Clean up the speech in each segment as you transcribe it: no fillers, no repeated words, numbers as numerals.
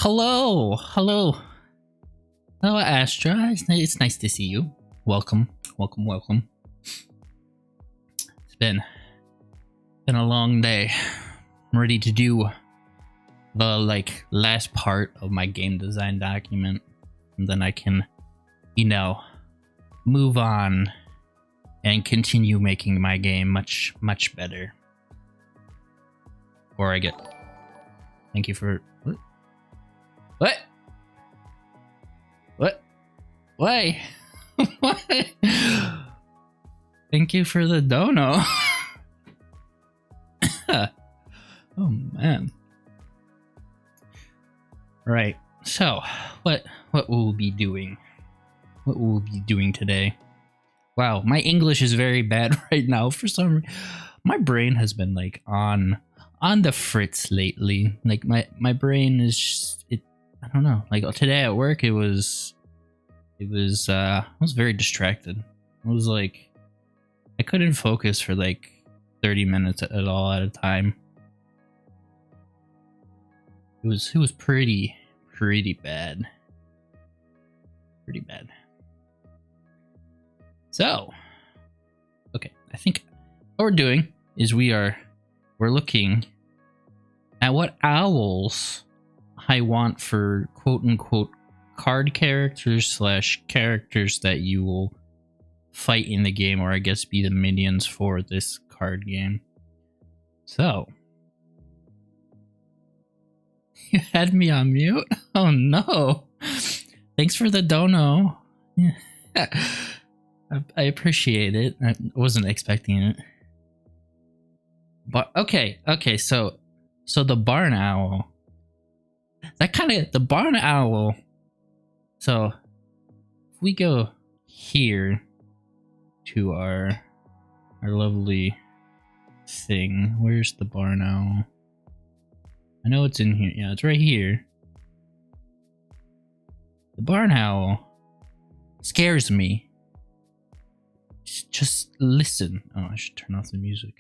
Hello, hello, hello, Astra. It's nice to see you. Welcome. It's been a long day. I'm ready to do the last part of my game design document, and then I can, move on and continue making my game much better. Or I get. Thank you for. What? Why? What? Thank you for the dono. Oh man. Right. So, what will we be doing? What will we be doing today? Wow, my English is very bad right now for some reason. My brain has been on the fritz lately. My brain is just, I don't know. Today at work I was very distracted. I was I couldn't focus for 30 minutes at all at a time. It was pretty bad. Pretty bad. So, okay, I think what we're doing is we're looking at what owls I want for quote-unquote card characters / characters that you will fight in the game, or I guess be the minions for this card game. So, you had me on mute? Oh no. Thanks for the dono. I appreciate it. I wasn't expecting it. But okay, so the barn owl. The barn owl. So if we go here to our lovely thing, where's the barn owl? I know it's in here. Yeah, it's right here. The barn owl scares me. Just listen. Oh, I should turn off the music.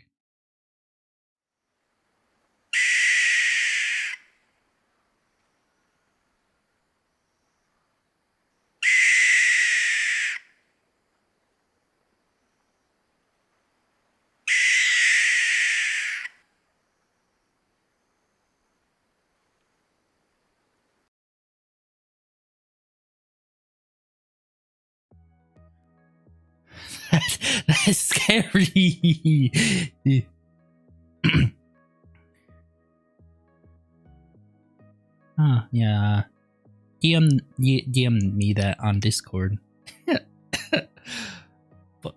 That's scary. Yeah. DM me that on Discord. But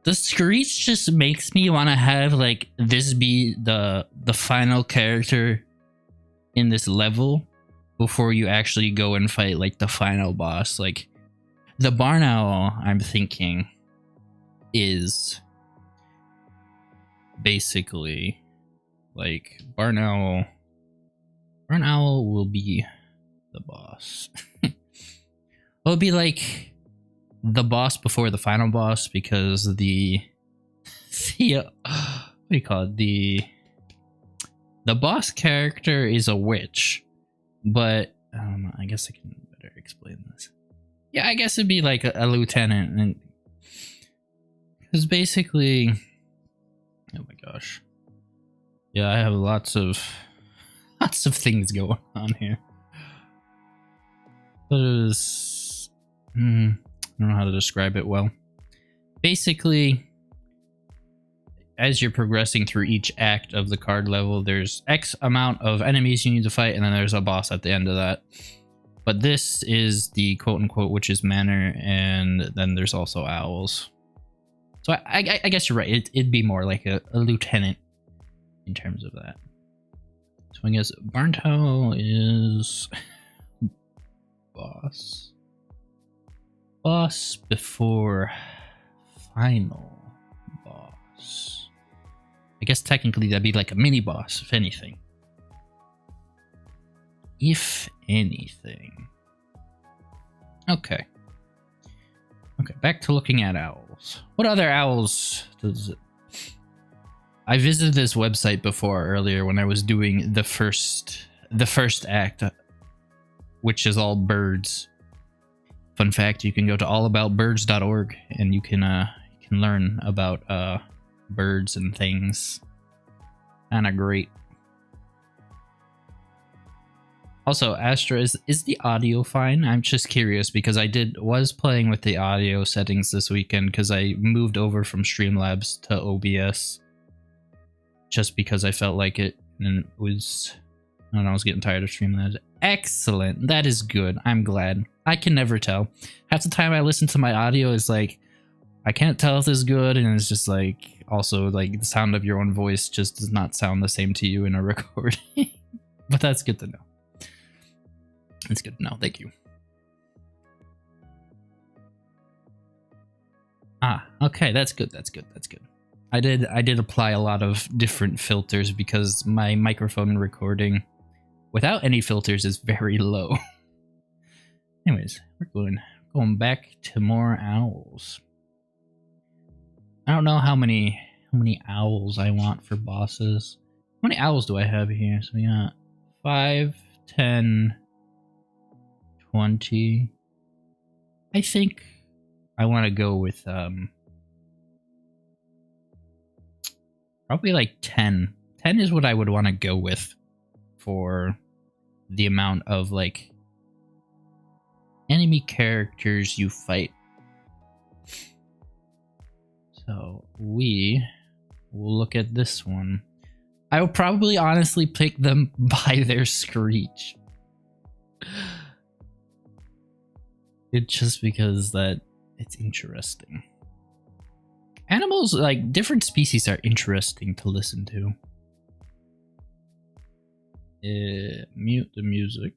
the screech just makes me want to have this be the final character in this level before you actually go and fight the final boss. The barn owl, I'm thinking, is basically barn owl. Barn owl will be the boss. It'll be the boss before the final boss, because the what do you call it? The boss character is a witch, but I guess I can better explain this. Yeah, I guess it'd be a lieutenant, and because basically, oh my gosh, yeah, I have lots of things going on here. But it was, I don't know how to describe it well. Basically, as you're progressing through each act of the card level, there's X amount of enemies you need to fight, and then there's a boss at the end of that. But this is the quote-unquote witch's manor, and then there's also owls. So I guess you're right. It'd be more like a lieutenant in terms of that. So I guess barn owl is boss. Boss before final boss. I guess technically that'd be a mini boss, if anything. If anything. Okay, back to looking at owls. What other owls does it... I visited this website before earlier when I was doing the first the first act, which is all birds. Fun fact, you can go to allaboutbirds.org and you can learn about birds and things. Kinda great. Also, Astra, is the audio fine? I'm just curious because I was playing with the audio settings this weekend because I moved over from Streamlabs to OBS just because I felt like it, and it was, I don't know, I was getting tired of Streamlabs. Excellent. That is good. I'm glad. I can never tell. Half the time I listen to my audio is like, I can't tell if this is good, and it's just like, also like the sound of your own voice just does not sound the same to you in a recording. But that's good to know. It's good to know. Thank you. Ah, okay, that's good. That's good. That's good. I did apply a lot of different filters because my microphone recording without any filters is very low. Anyways, we're going back to more owls. I don't know how many owls I want for bosses. How many owls do I have here? So we got 5, 10, 20. I think I want to go with probably like 10. 10 is what I would want to go with for the amount of like enemy characters you fight. So we will look at this one. I will probably honestly pick them by their screech. It's just because that it's interesting. Animals, like different species, are interesting to listen to. Mute the music.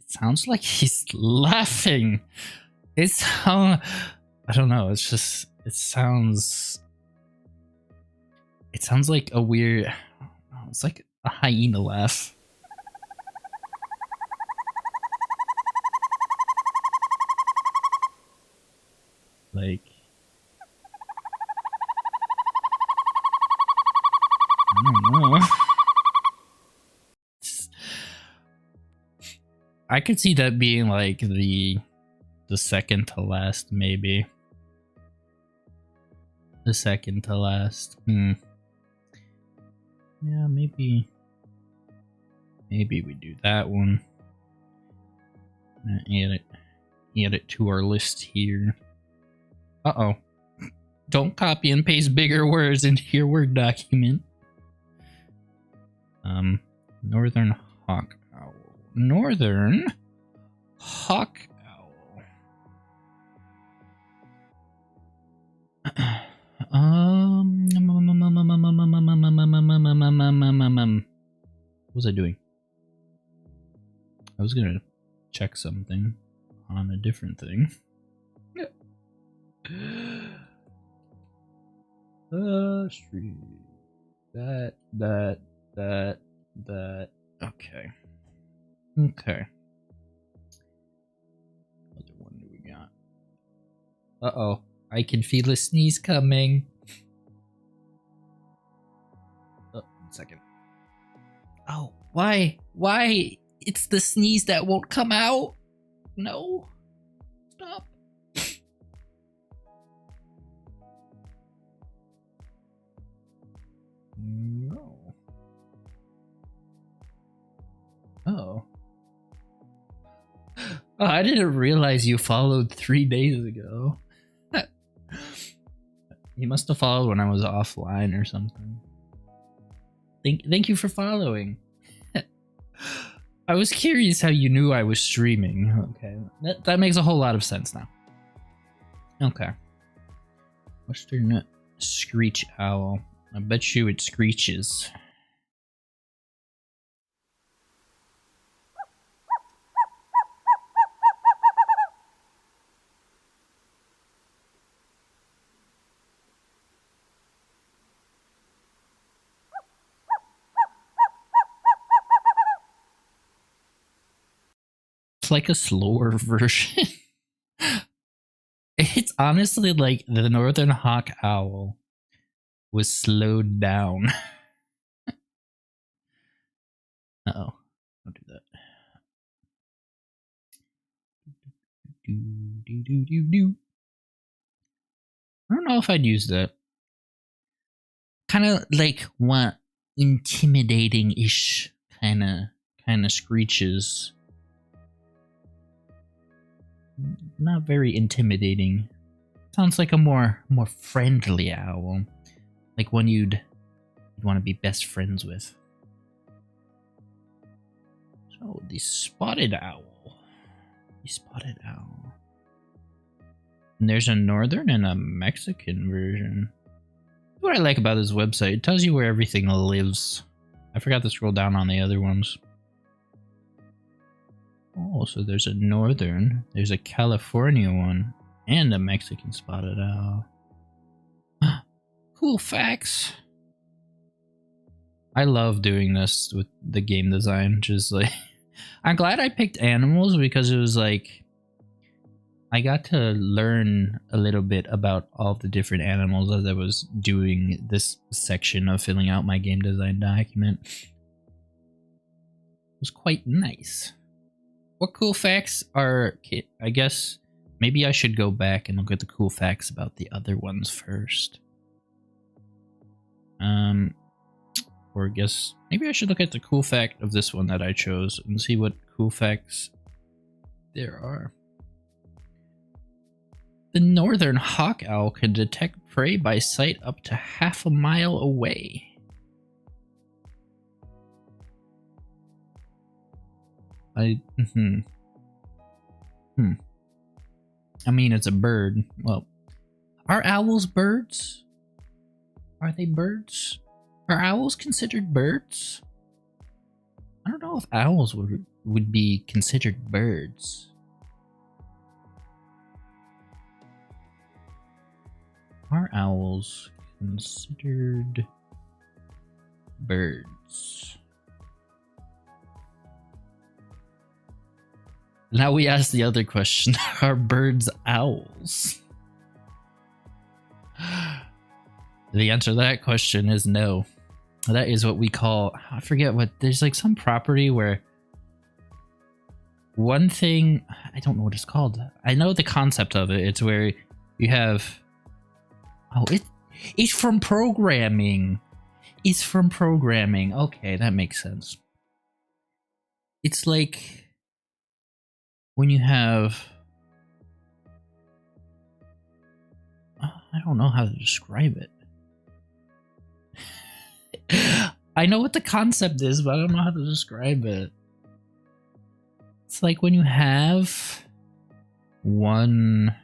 Sounds like he's laughing. It's how, I don't know. It's just, it sounds like a weird, I don't know, it's like a hyena laugh. Like, I don't know. I could see that being like the second to last, maybe. The second to last. Yeah, maybe we do that one. Add it to our list here. Uh-oh. Don't copy and paste bigger words into your Word document. Northern Hawk Owl. Northern Hawk Owl. What was I doing? I was gonna check something on a different thing. Street. That. Okay. Okay. Other one do we got? Uh-oh. I can feel a sneeze coming. Oh, 1 second. Oh, why? Why? It's the sneeze that won't come out. No. Stop. No. Oh. Oh, I didn't realize you followed 3 days ago. You must have followed when I was offline or something. Thank you for following. I was curious how you knew I was streaming. Okay, that makes a whole lot of sense now. Okay. Western Screech Owl. I bet you it screeches. It's like a slower version. It's honestly like the northern hawk owl was slowed down. Uh-oh. Don't do that. I don't know if I'd use that. Kind of like what intimidating-ish kind of screeches. Not very intimidating. Sounds like a more friendly owl, like one you'd want to be best friends with. So the spotted owl. The spotted owl. And there's a northern and a Mexican version. What I like about this website, it tells you where everything lives. I forgot to scroll down on the other ones. Oh, so there's a northern, there's a California one, and a Mexican spotted owl. Cool facts. I love doing this with the game design. Just like, I'm glad I picked animals because it was like, I got to learn a little bit about all the different animals as I was doing this section of filling out my game design document. It was quite nice. What cool facts are, I guess, maybe I should go back and look at the cool facts about the other ones first. Or I guess, maybe I should look at the cool fact of this one that I chose and see what cool facts there are. The northern hawk owl can detect prey by sight up to half a mile away. I mean, it's a bird. Well, are owls birds? Are they birds? Are owls considered birds? I don't know if owls would be considered birds. Are owls considered birds? Now we ask the other question. Are birds owls? The answer to that question is no. That is what we call, I forget what, there's like some property where one thing, I don't know what it's called. I know the concept of it. It's where you have, oh, it's from programming. It's from programming. Okay, that makes sense. It's like when you have, I don't know how to describe it. I know what the concept is, but I don't know how to describe it. It's like when you have one,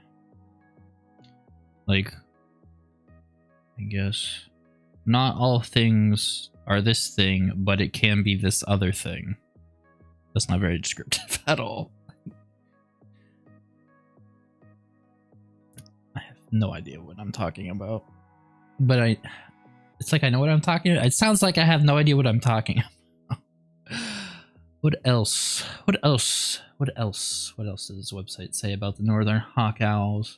like, I guess, not all things are this thing, but it can be this other thing. That's not very descriptive at all. I have no idea what I'm talking about. But it's like I know what I'm talking about. It sounds like I have no idea what I'm talking about. What else? What else? What else? What else does this website say about the northern hawk owls?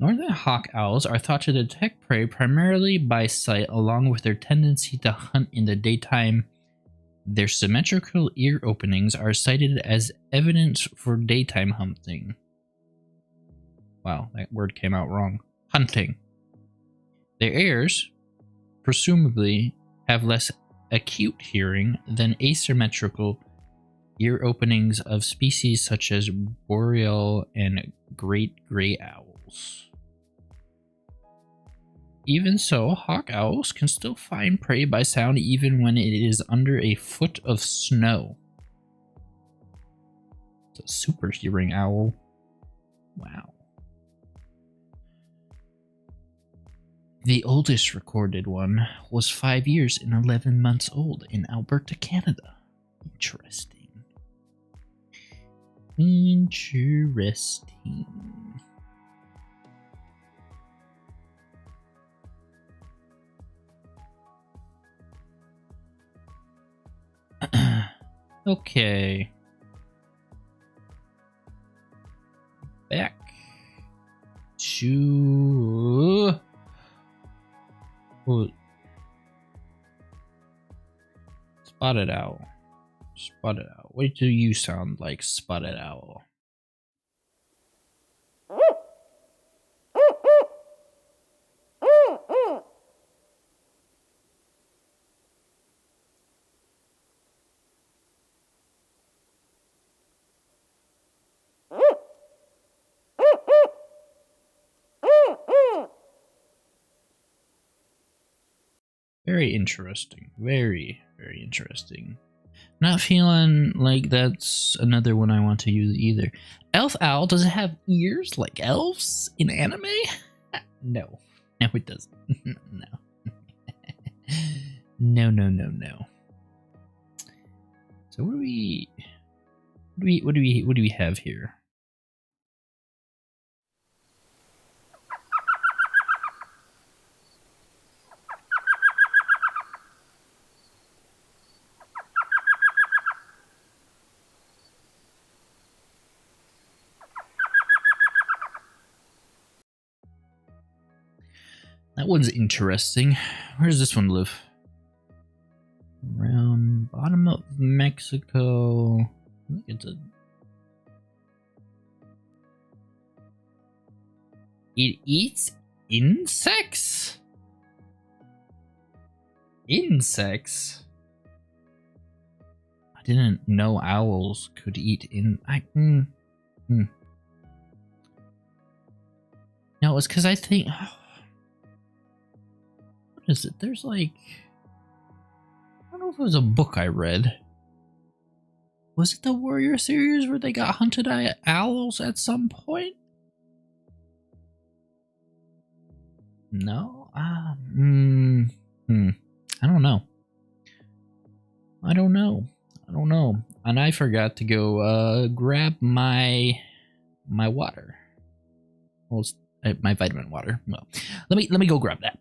Northern hawk owls are thought to detect prey primarily by sight, along with their tendency to hunt in the daytime. Their symmetrical ear openings are cited as evidence for daytime hunting. Wow, that word came out wrong. Hunting. Their ears, presumably, have less acute hearing than asymmetrical ear openings of species such as boreal and great gray owls. Even so, hawk owls can still find prey by sound even when it is under a foot of snow. It's a super hearing owl. Wow. The oldest recorded one was 5 years and 11 months old in Alberta, Canada. Interesting. Interesting. Okay. Back to... Oh. Spotted Owl. Spotted Owl. What do you sound like, Spotted Owl? Very interesting. Very, very interesting. Not feeling like that's another one I want to use either. Elf Owl, does it have ears like elves in anime? No. No, it doesn't. No. No, no, no, no. So what do we have here? That one's interesting. Where does this one live? Around bottom of Mexico. I think it's a... It eats insects? Insects? I didn't know owls could eat No, it's because I think... What is it? There's like... I don't know if it was a book I read. Was it the Warrior series where they got hunted by owls at some point? No? I don't know. I don't know. And I forgot to go grab my water. Well, my vitamin water. Well, let me go grab that.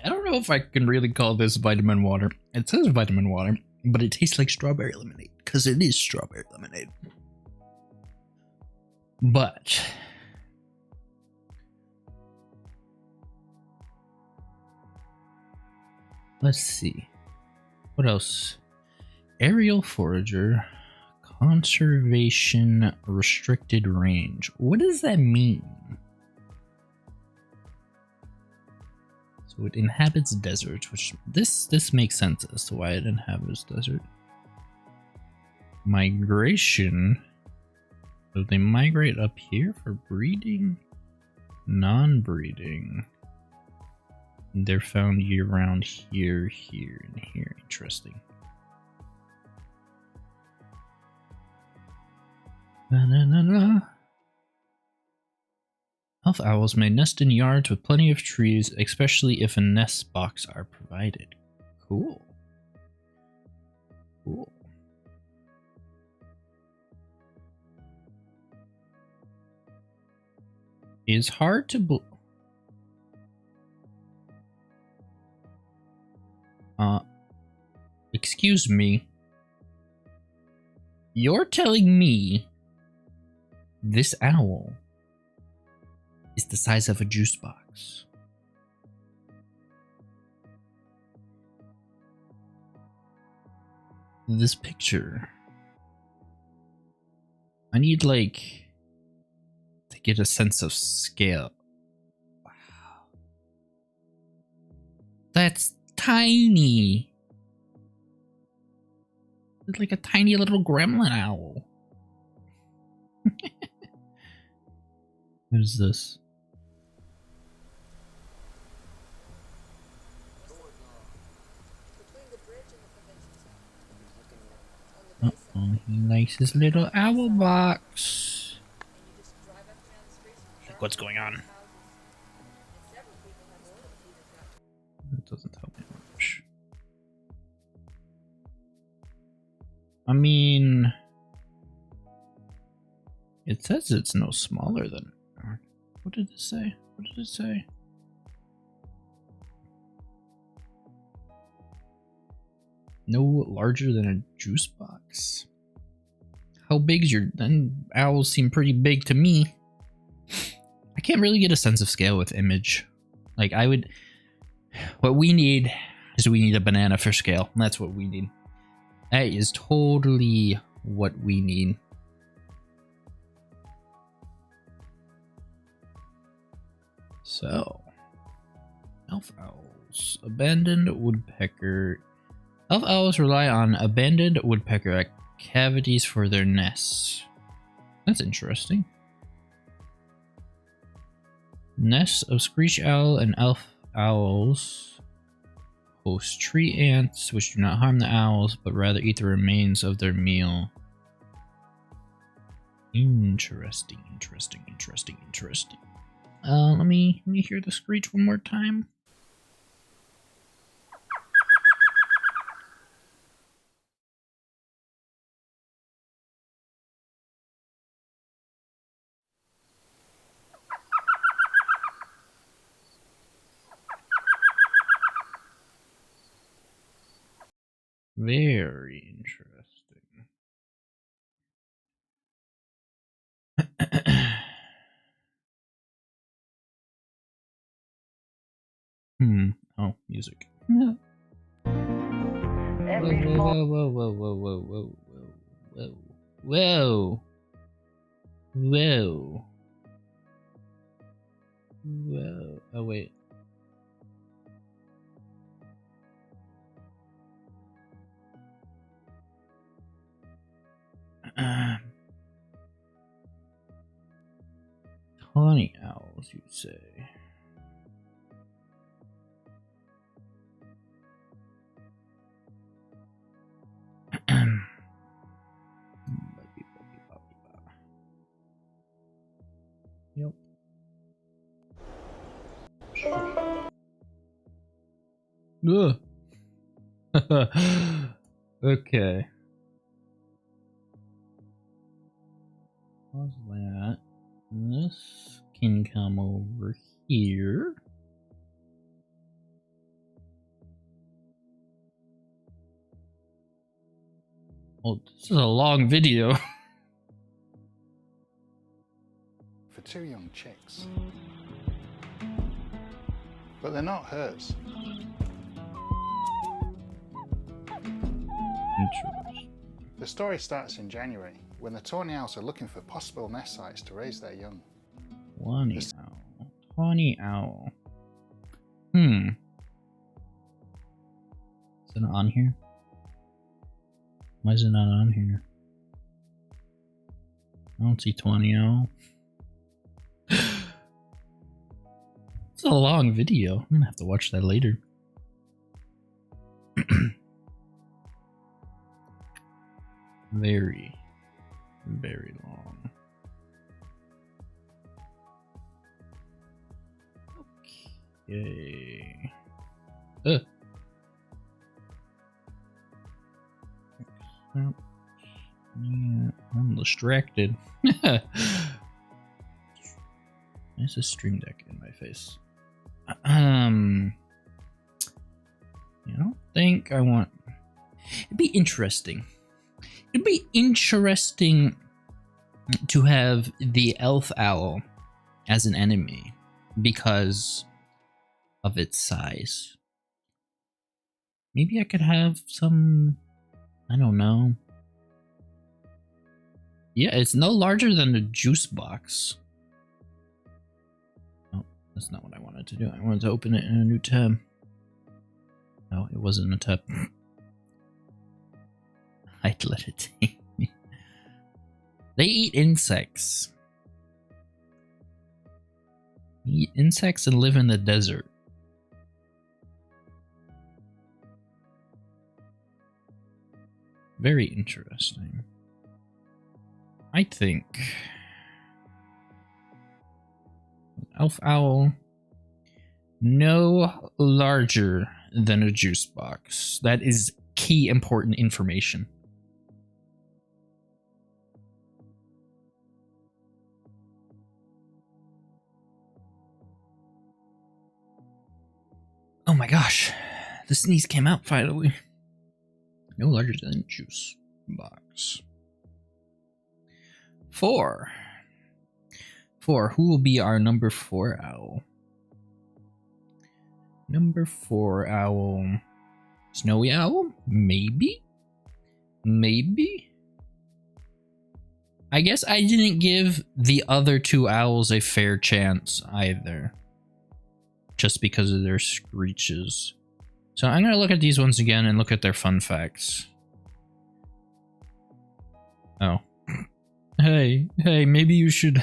I don't know if I can really call this vitamin water. It says vitamin water, but it tastes like strawberry lemonade because it is strawberry lemonade. But let's see. What else? Aerial forager, conservation restricted range. What does that mean? So it inhabits deserts, which this makes sense as to why it inhabits desert. Migration. So they migrate up here for breeding? Non-breeding. They're found year-round here, here, and here. Interesting. Elf owls may nest in yards with plenty of trees, especially if a nest box are provided. Cool. Cool. It's hard to excuse me. You're telling me this owl is the size of a juice box? This picture, I need like to get a sense of scale. Wow. That's tiny. It's like a tiny little gremlin owl. What is this? likes his little owl box. Like, what's going on? It doesn't tell me much. I mean, it says it's no smaller than. What did it say? What did it say? No larger than a juice box. How big's your? Then owls seem pretty big to me. I can't really get a sense of scale with image. Like I would. What we need is we need a banana for scale. That's what we need. That is totally what we need. So, elf owls, abandoned woodpecker. Elf owls rely on abandoned woodpecker cavities for their nests. That's interesting. Nests of screech owl and elf owls host tree ants, which do not harm the owls, but rather eat the remains of their meal. Interesting. Let me hear the screech one more time. Very interesting. Oh, music. Whoa. Oh, wait. Tawny owls, you say? Yep. Okay. How's that? This can come over here. Oh, this is a long video. For 2 young chicks. But they're not hers. Interesting. The story starts in January, when the tawny owls are looking for possible nest sites to raise their young. Tawny owl. Is it on here? Why is it not on here? I don't see tawny owl. It's a long video. I'm gonna have to watch that later. Very, very long. Okay. Yeah, I'm distracted. There's a stream deck in my face. I don't think I want. It'd be interesting. It'd be interesting to have the elf owl as an enemy because of its size. Maybe I could have some. I don't know. Yeah, it's no larger than a juice box. Oh, that's not what I wanted to do. I wanted to open it in a new tab. No, it wasn't a tab. I'd let it take me. They eat insects. They eat insects and live in the desert. Very interesting. I think elf owl no larger than a juice box. That is key important information. Oh my gosh, the sneeze came out finally. No larger than juice box. 4. Who will be our number 4 owl? Number 4 owl. Snowy owl? Maybe? Maybe? I guess I didn't give the other 2 owls a fair chance either. Just because of their screeches. So I'm going to look at these ones again and look at their fun facts. Oh. Hey, maybe you should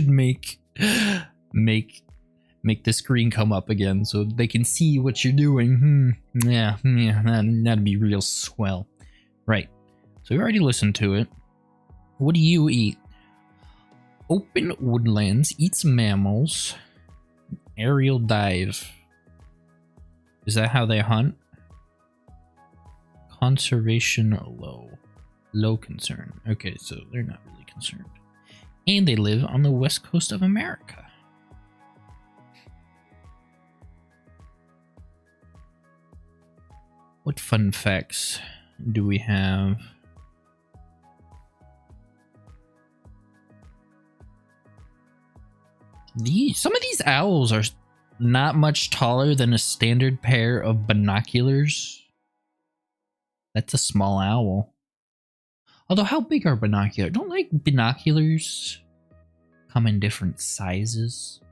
make the screen come up again so they can see what you're doing. Yeah, that'd be real swell. Right. So we already listened to it. What do you eat? Open woodlands, eats mammals, aerial dive. Is that how they hunt? Conservation low. Low concern. Okay, so they're not really concerned. And they live on the west coast of America. What fun facts do we have? Some of these owls are not much taller than a standard pair of binoculars. That's a small owl. Although, how big are binoculars? Don't like binoculars come in different sizes?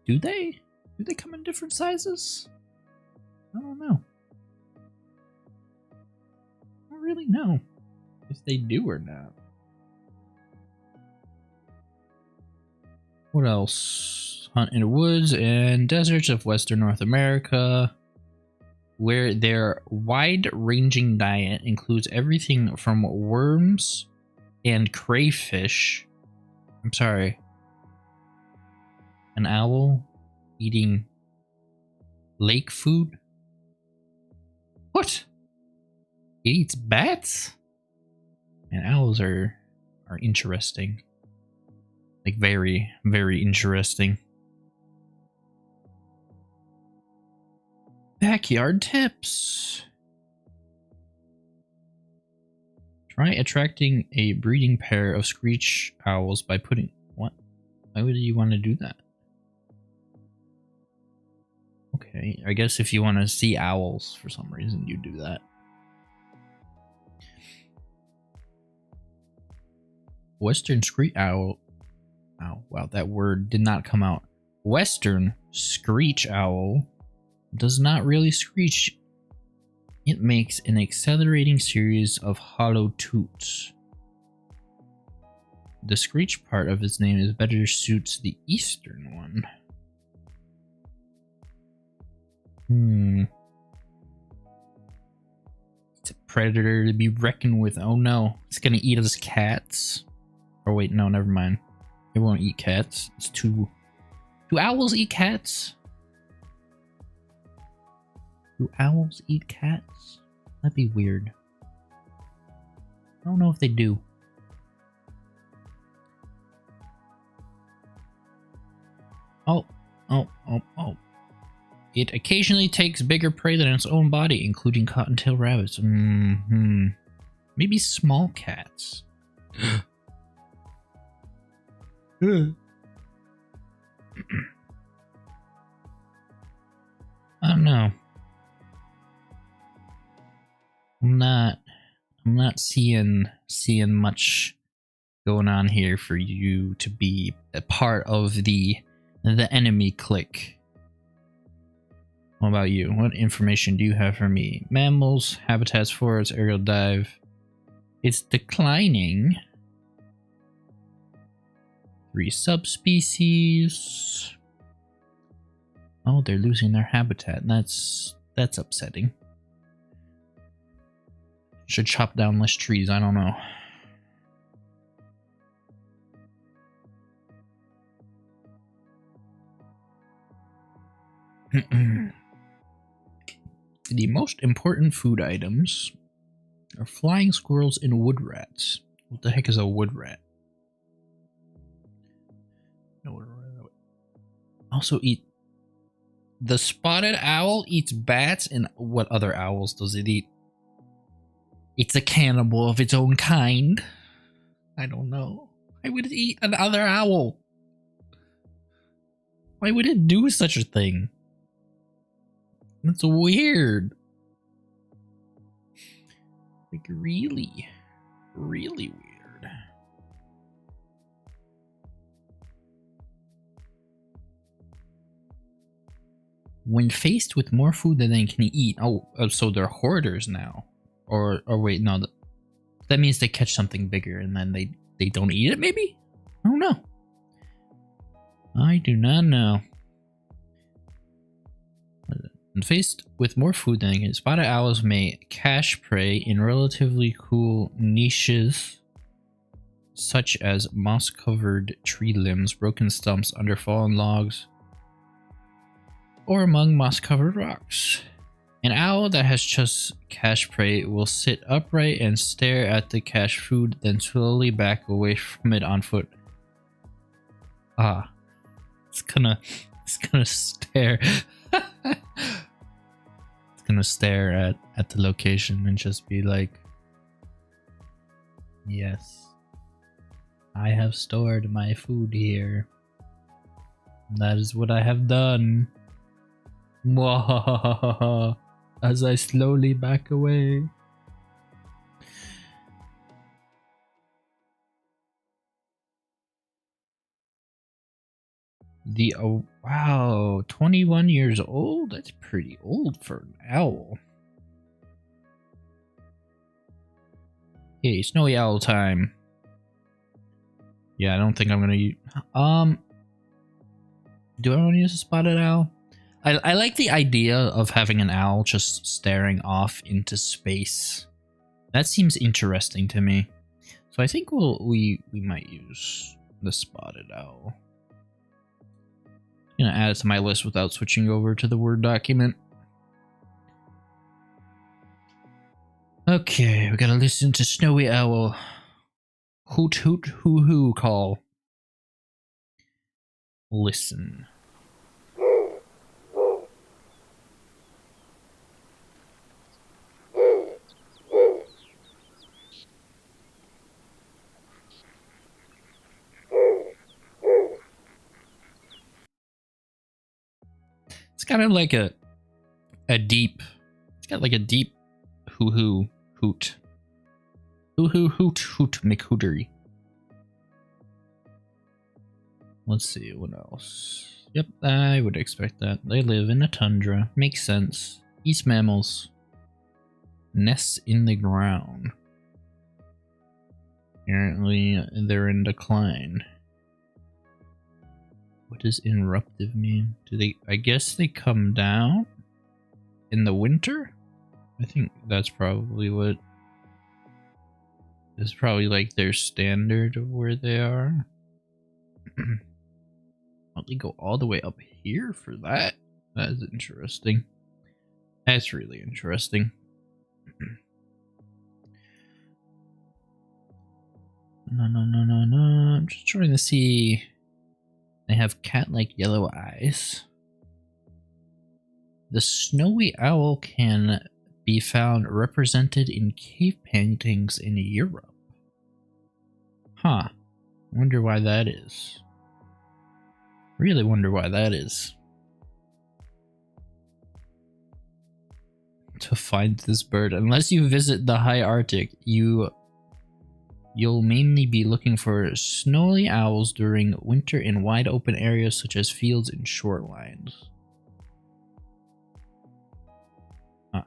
Do they? Do they come in different sizes? I don't know. I don't really know if they do or not. What else? Hunt in the woods and deserts of Western North America, where their wide-ranging diet includes everything from worms and crayfish. I'm sorry. An owl eating lake food? What? It eats bats? And owls are interesting. Like very, very interesting. Backyard tips. Try attracting a breeding pair of screech owls by putting... What? Why would you want to do that? Okay, I guess if you want to see owls for some reason, you do that. Western screech owl... Oh, wow, that word did not come out. Western screech owl does not really screech. It makes an accelerating series of hollow toots. The screech part of its name is better suits the eastern one. It's a predator to be reckoned with. Oh no, it's gonna eat us cats. Oh wait, no, never mind. It won't eat cats. It's too... Do owls eat cats? Do owls eat cats? That'd be weird. I don't know if they do. Oh. It occasionally takes bigger prey than its own body, including cottontail rabbits. Maybe small cats. I don't know. I'm not seeing much going on here for you to be a part of the enemy clique. What about you? What information do you have for me? Mammals, habitats, forests, aerial dive. It's declining. 3 subspecies. Oh, they're losing their habitat. That's upsetting. Should chop down less trees. I don't know. The most important food items are flying squirrels and wood rats. What the heck is a wood rat? Also eat... The spotted owl eats bats, and what other owls does it eat? It's a cannibal of its own kind. I don't know. Why would it eat another owl? Why would it do such a thing? That's weird. Like, really, really weird. When faced with more food than they can eat, so they're hoarders now, or wait, no, that means they catch something bigger and then they don't eat it. Maybe, I don't know. I do not know. When faced with more food than they can, spotted owls may cache prey in relatively cool niches, such as moss-covered tree limbs, broken stumps under fallen logs, or among moss-covered rocks. An owl that has just cached prey will sit upright and stare at the cached food, then slowly back away from it on foot. It's gonna stare. It's gonna stare at the location and just be like, yes, I have stored my food here. That is what I have done. Mwahahaha, as I slowly back away. Oh wow, 21 years old? That's pretty old for an owl. Hey, snowy owl time. Yeah, I don't think I'm gonna use... do I want to use a spotted owl? I like the idea of having an owl just staring off into space. That seems interesting to me. So I think we might use the spotted owl. I'm gonna add it to my list without switching over to the Word document. Okay, we gotta listen to Snowy Owl. Hoot hoot hoo hoo call. Listen. It's kind of like a deep. It's got like a deep hoo hoo hoot. Hoo hoo hoot hoot McHootery. Let's see what else. Yep, I would expect that. They live in a tundra. Makes sense. Eats mammals. Nests in the ground. Apparently, they're in decline. What does eruptive mean? Do they... I guess they come down in the winter? I think that's probably what... It's probably like their standard of where they are. Why don't they go all the way up here for that? That is interesting. That's really interesting. No. I'm just trying to see... They have cat-like yellow eyes. The snowy owl can be found represented in cave paintings in Europe. Huh. Wonder why that is. Really wonder why that is. To find this bird, unless you visit the high Arctic, you'll mainly be looking for snowy owls during winter in wide open areas such as fields and shorelines. Huh.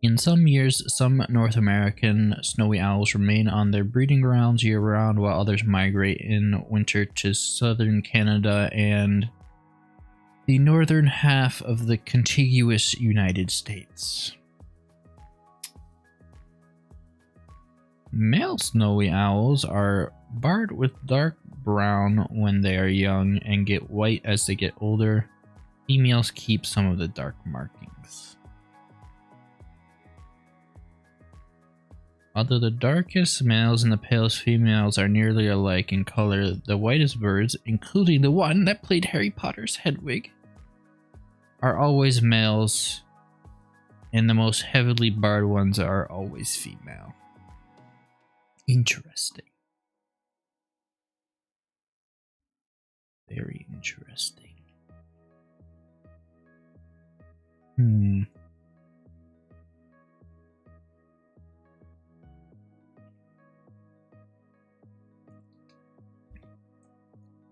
In some years, some North American snowy owls remain on their breeding grounds year-round, while others migrate in winter to southern Canada and the northern half of the contiguous United States. Male snowy owls are barred with dark brown when they are young and get white as they get older. Females keep some of the dark markings. Although the darkest males and the palest females are nearly alike in color, the whitest birds, including the one that played Harry Potter's Hedwig, are always males, and the most heavily barred ones are always female. Interesting. Very interesting.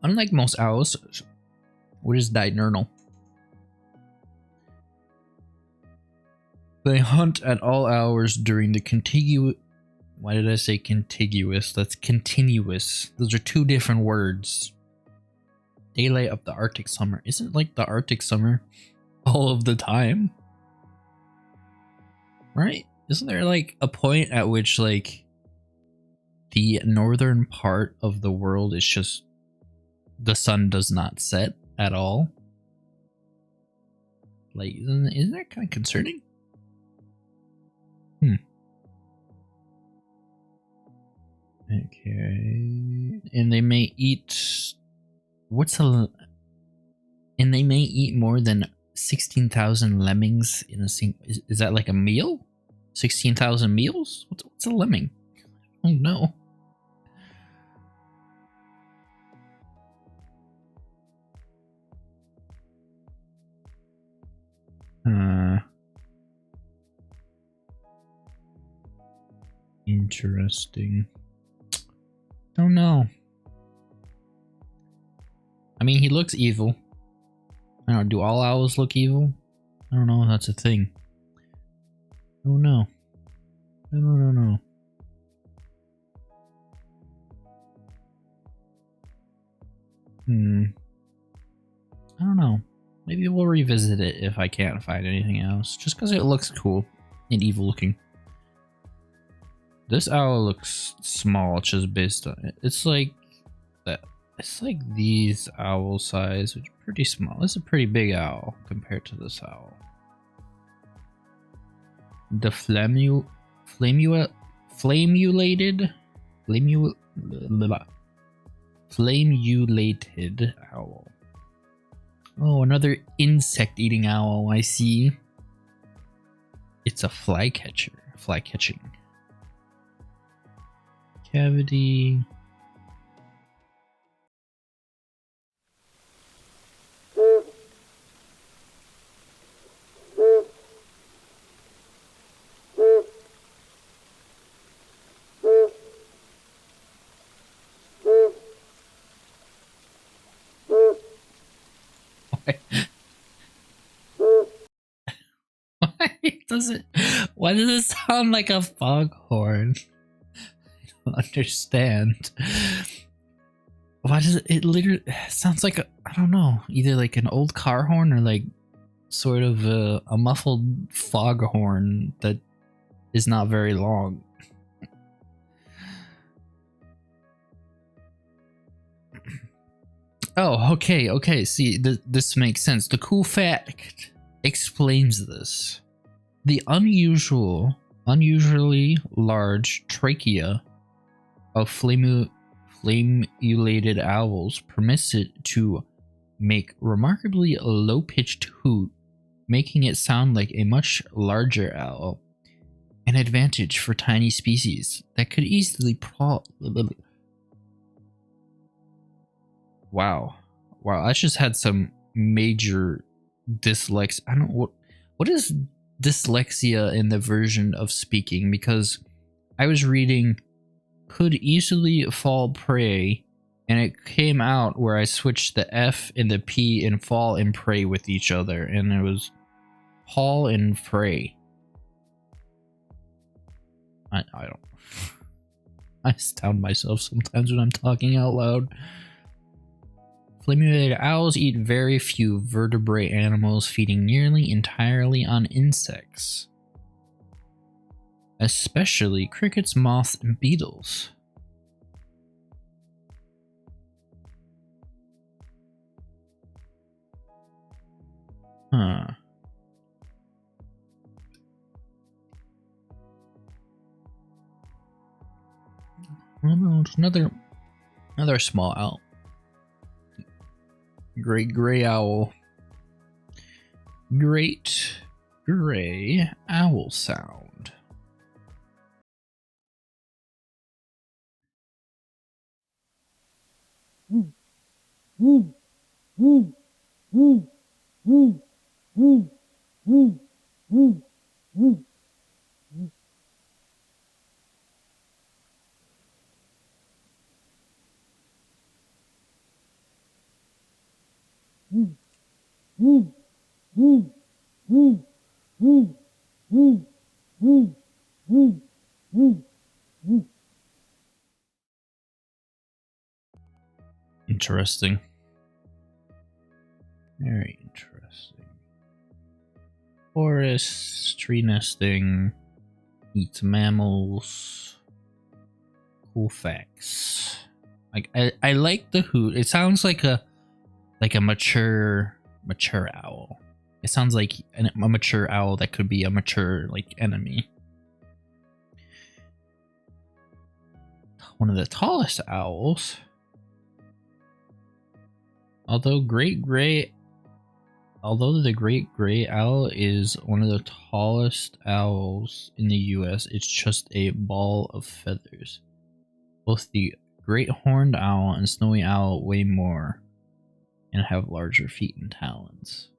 Unlike most owls, which is diurnal, they hunt at all hours during the contiguous. Why did I say contiguous? That's continuous. Those are two different words. Daylight of the Arctic summer. Isn't like the Arctic summer all of the time? Right? Isn't there like a point at which like the northern part of the world is just the sun does not set at all? Like, isn't that kind of concerning? Okay. And they may eat... And they may eat more than 16,000 lemmings in a single... Is that like a meal? 16,000 meals? What's a lemming? Oh no. Interesting. Don't know. I mean, he looks evil. I don't know, do all owls look evil? I don't know if that's a thing. Oh no. No. I don't know. Maybe we'll revisit it if I can't find anything else. Just because it looks cool and evil looking. This owl looks small just based on it. It's like that. It's like these owl size, which are pretty small. It's a pretty big owl compared to this owl. The flamulated owl. Oh, another insect-eating owl. I see. It's a flycatcher. Fly-catching. Cavity. Why does it sound like a foghorn? I don't understand. Why does it literally sounds like I don't know, either like an old car horn or like sort of a muffled foghorn that is not very long. Oh, okay. See, this makes sense. The cool fact explains this. The unusually large trachea of flamulated owls permits it to make remarkably low-pitched hoot, making it sound like a much larger owl. An advantage for tiny species that could easily Wow, I just had some major dyslexia. I don't know what is dyslexia in the version of speaking, because I was reading could easily fall prey, and it came out where I switched the F and the P and fall and prey with each other, and it was fall and prey. I don't. I astound myself sometimes when I'm talking out loud. Flamulated owls eat very few vertebrate animals, feeding nearly entirely on insects, especially crickets, moths, and beetles. Oh no, it's another small owl. Great gray owl. Great gray owl sound. Interesting. Very interesting. Forest, tree nesting, eats mammals. Cool facts. Like I like the hoot. It sounds like a mature owl. It sounds like a mature owl that could be a mature like enemy. One of the tallest owls. Although the great gray owl is one of the tallest owls in the US, it's just a ball of feathers. Both the great horned owl and snowy owl weigh more and have larger feet and talons.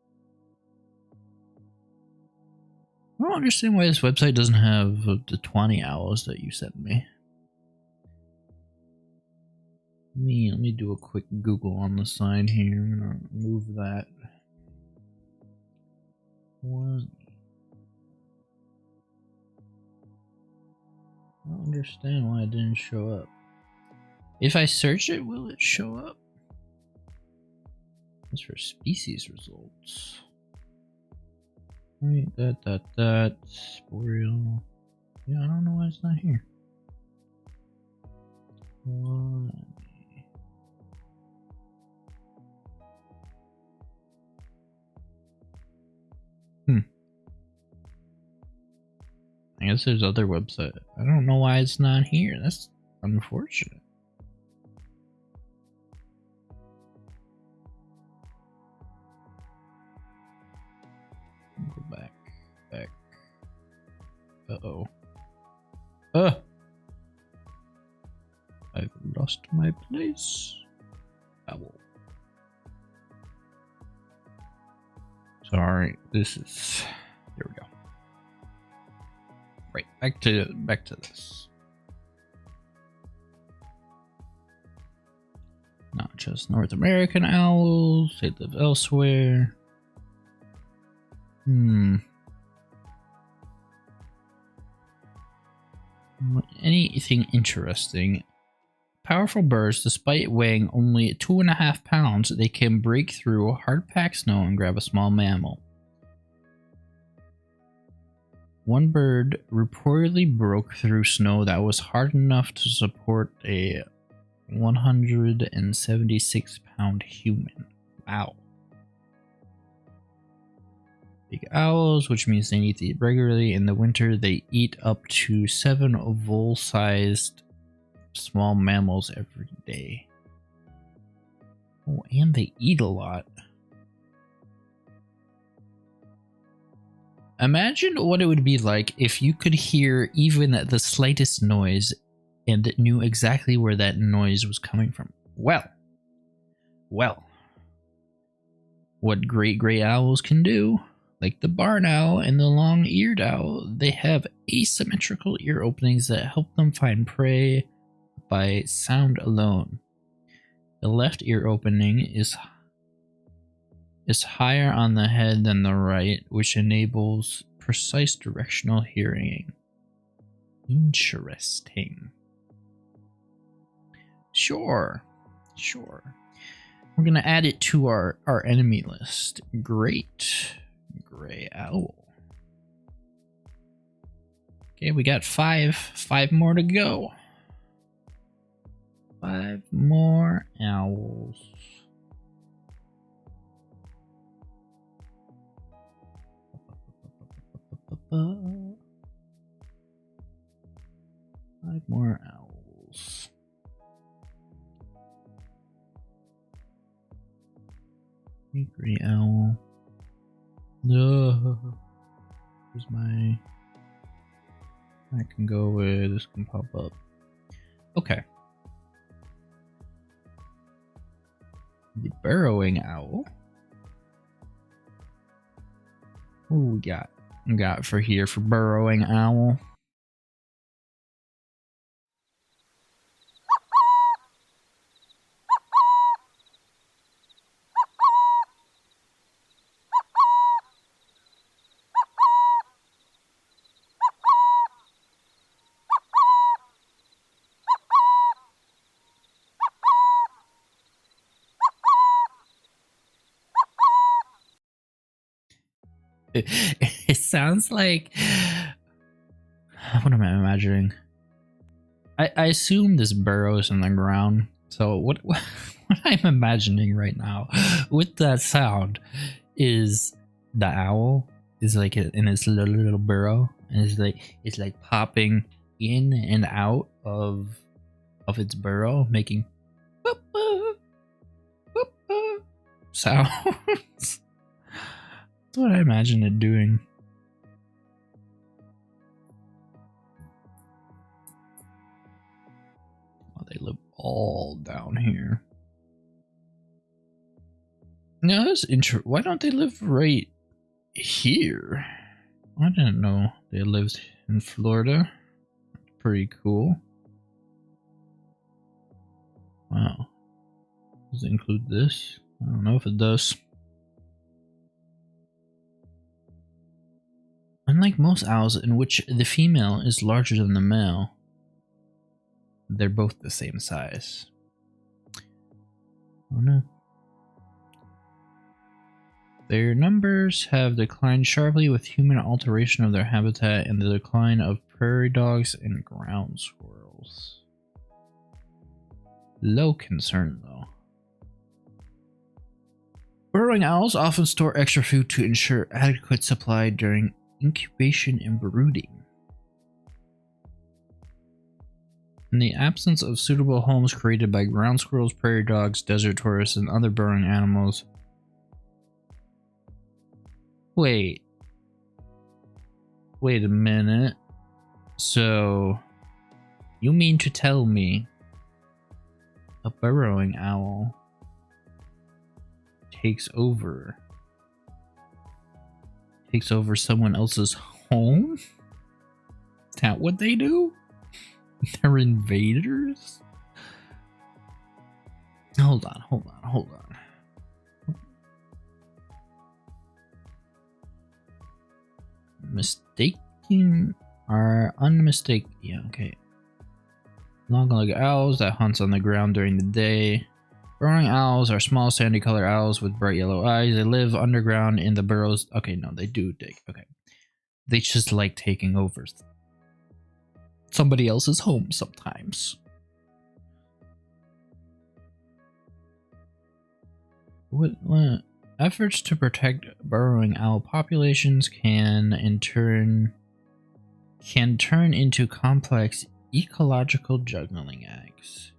I don't understand why this website doesn't have the 20 owls that you sent me. Let me do a quick Google on the side here. I'm gonna move that. What? I don't understand why it didn't show up. If I search it, will it show up? As for species results. Right, that, Boreal. Yeah, I don't know why it's not here. Why? I guess there's other website. I don't know why it's not here. That's unfortunate. Go back. Uh-oh. I've lost my place. Owl. Sorry, this is... Here we go. Right, back to this. Not just North American owls, they live elsewhere. Anything interesting? Powerful birds, despite weighing only 2.5 pounds, they can break through hard-packed snow and grab a small mammal. One bird reportedly broke through snow that was hard enough to support a 176-pound human. Wow. Big owls, which means they need to eat regularly. In the winter, they eat up to 7 vole-sized small mammals every day. Oh, and they eat a lot. Imagine what it would be like if you could hear even the slightest noise and knew exactly where that noise was coming from. Well, what great gray owls can do, like the barn owl and the long-eared owl, they have asymmetrical ear openings that help them find prey by sound alone. The left ear opening is higher on the head than the right, which enables precise directional hearing. Interesting. Sure. We're gonna add it to our enemy list. Great gray owl. Okay, we got 5 more to go. 5 more owls. Five more owls. I can go with this can pop up. Okay. The burrowing owl. What we got for here for burrowing owl? It sounds like, what am I imagining? I assume this burrows in the ground. So what I'm imagining right now with that sound is the owl is like in its little burrow, and it's like popping in and out of its burrow, making boop, boop, boop, boop sounds. That's what I imagine it doing. Oh, they live all down here. No, that's interesting. Why don't they live right here? I didn't know they lived in Florida. Pretty cool. Wow. Does it include this? I don't know if it does. Unlike most owls in which the female is larger than the male, they're both the same size. Oh no. Their numbers have declined sharply with human alteration of their habitat and the decline of prairie dogs and ground squirrels. Low concern though. Burrowing owls often store extra food to ensure adequate supply during incubation and brooding. In the absence of suitable homes created by ground squirrels, prairie dogs, desert tortoises, and other burrowing animals. Wait a minute. So, you mean to tell me a burrowing owl takes over someone else's home? Is that what they do? They're invaders? Hold on. Mistaking are unmistakable. Yeah, okay. Long-legged owls that hunts on the ground during the day. Burrowing owls are small sandy colored owls with bright yellow eyes. They live underground in the burrows. Okay, no, they do dig. Okay. They just like taking over somebody else's home sometimes. What? Efforts to protect burrowing owl populations can turn into complex ecological juggling acts.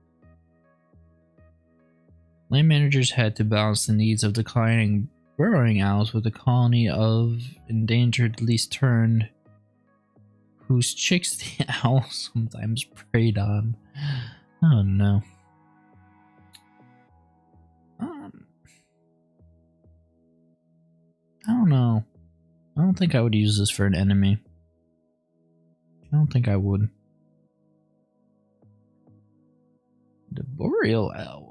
Land managers had to balance the needs of declining burrowing owls with a colony of endangered least turned, whose chicks the owls sometimes preyed on. Oh no. I don't know. I don't think I would use this for an enemy. I don't think I would. The boreal owl.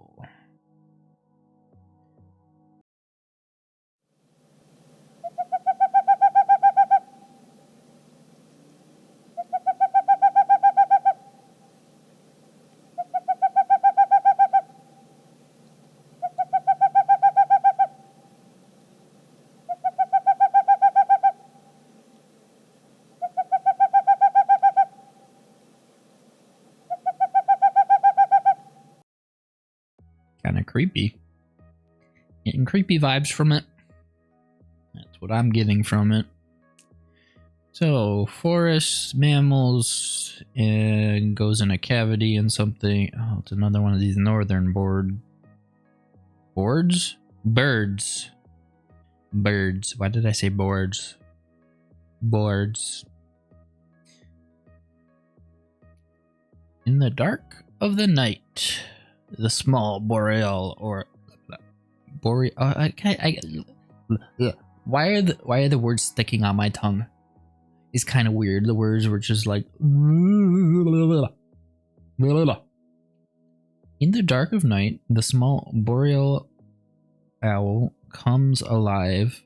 Kind of creepy. Getting creepy vibes from it. That's what I'm getting from it. So, forests, mammals, and goes in a cavity and something. Oh, it's another one of these northern boards? Birds. Why did I say boards? Boards. In the dark of the night, the small boreal or boreal. Why are the words sticking on my tongue? It's kind of weird. The words were just like. In the dark of night, the small boreal owl comes alive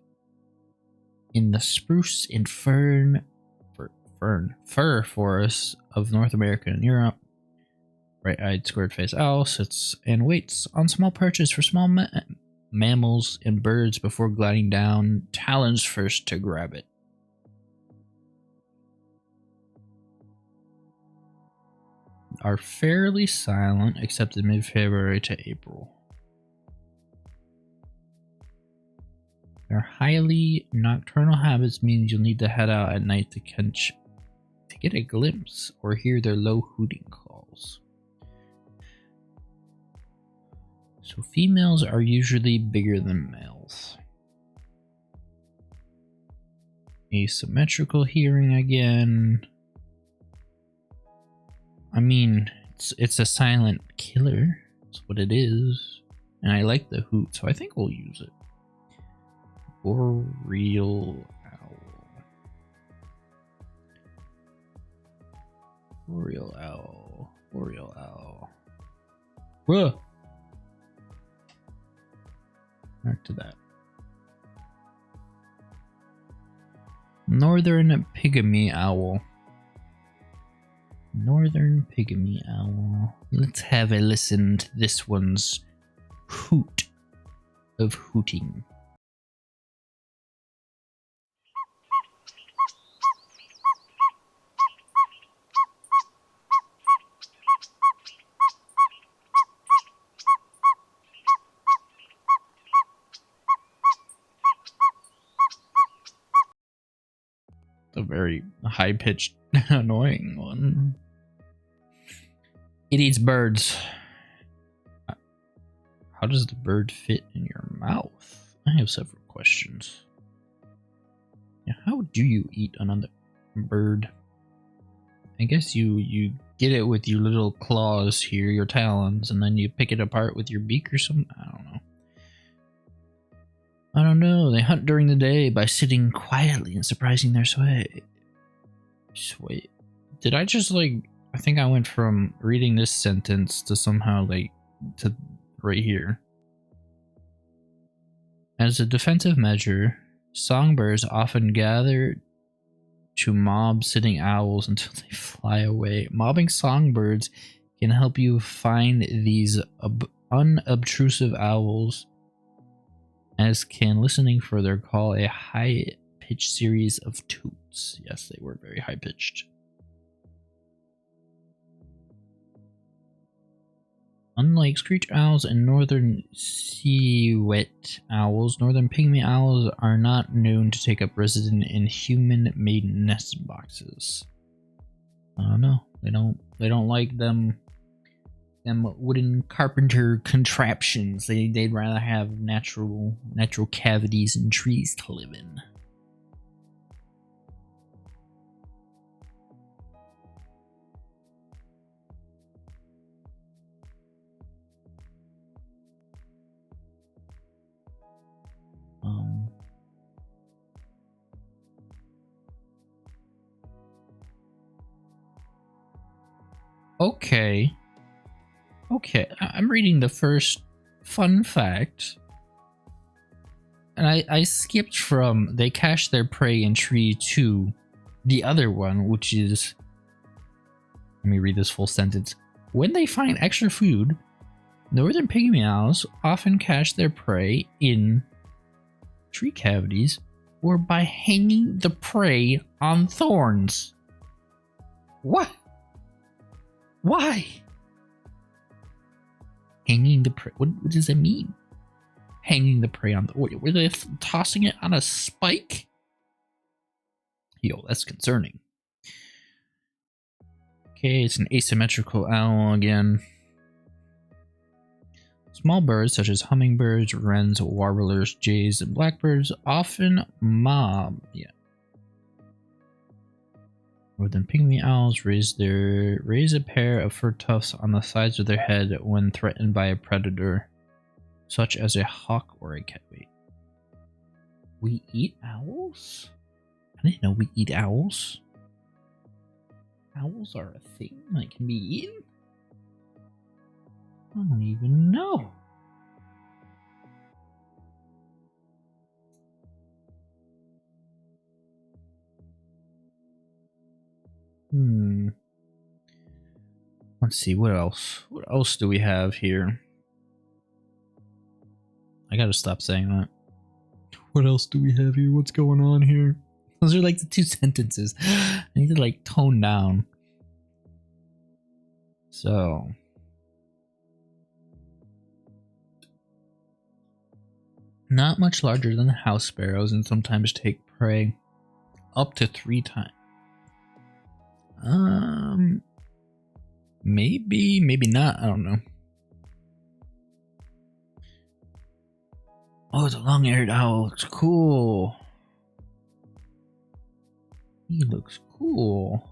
in the spruce and fir forests of North America and Europe. Bright-eyed, squared-faced owl sits and waits on small perches for small mammals and birds before gliding down, talons first to grab it. Are fairly silent except in mid-February to April. Their highly nocturnal habits means you'll need to head out at night to get a glimpse or hear their low hooting calls. So females are usually bigger than males. Asymmetrical hearing again. I mean, it's a silent killer. That's what it is. And I like the hoot, so I think we'll use it. Boreal owl. Boreal owl. Boreal owl. Whoa! Back to that. Northern pygmy owl. Northern pygmy owl. Let's have a listen to this one's hoot of hooting. A very high-pitched, annoying one. It eats birds. How does the bird fit in your mouth? I have several questions. Yeah, how do you eat another bird? I guess you get it with your little claws here, your talons, and then you pick it apart with your beak or something. I don't know. They hunt during the day by sitting quietly and surprising their sway. Did I just I think I went from reading this sentence to somehow to right here. As a defensive measure, songbirds often gather to mob sitting owls until they fly away. Mobbing songbirds can help you find these unobtrusive owls, as can listening for their call a high-pitched series of toots. Yes, they were very high-pitched. Unlike screech owls and northern civet owls, northern pygmy owls are not known to take up residence in human-made nest boxes. I don't know. They don't like them wooden carpenter contraptions. They'd rather have natural cavities and trees to live in. Okay, I'm reading the first fun fact, and I skipped from they cache their prey in tree to the other one, which is, let me read this full sentence. When they find extra food, northern pygmy owls often cache their prey in tree cavities or by hanging the prey on thorns. What? Why? Hanging the prey. What does that mean? Hanging the prey on the. Were they tossing it on a spike? Yo, that's concerning. Okay, it's an asymmetrical owl again. Small birds such as hummingbirds, wrens, warblers, jays, and blackbirds often mob. Yeah. Northern pygmy owls raise a pair of fur tufts on the sides of their head when threatened by a predator, such as a hawk or a cat. Wait. We eat owls? I didn't know we eat owls. Owls are a thing that can be eaten? I don't even know. Let's see, what else? What else do we have here? I gotta stop saying that. What else do we have here? What's going on here? Those are like the 2 sentences. I need to like tone down. So. Not much larger than the house sparrows and sometimes take prey up to 3 times. Maybe not. I don't know. Oh, it's a long-eared owl. It's cool. He looks cool.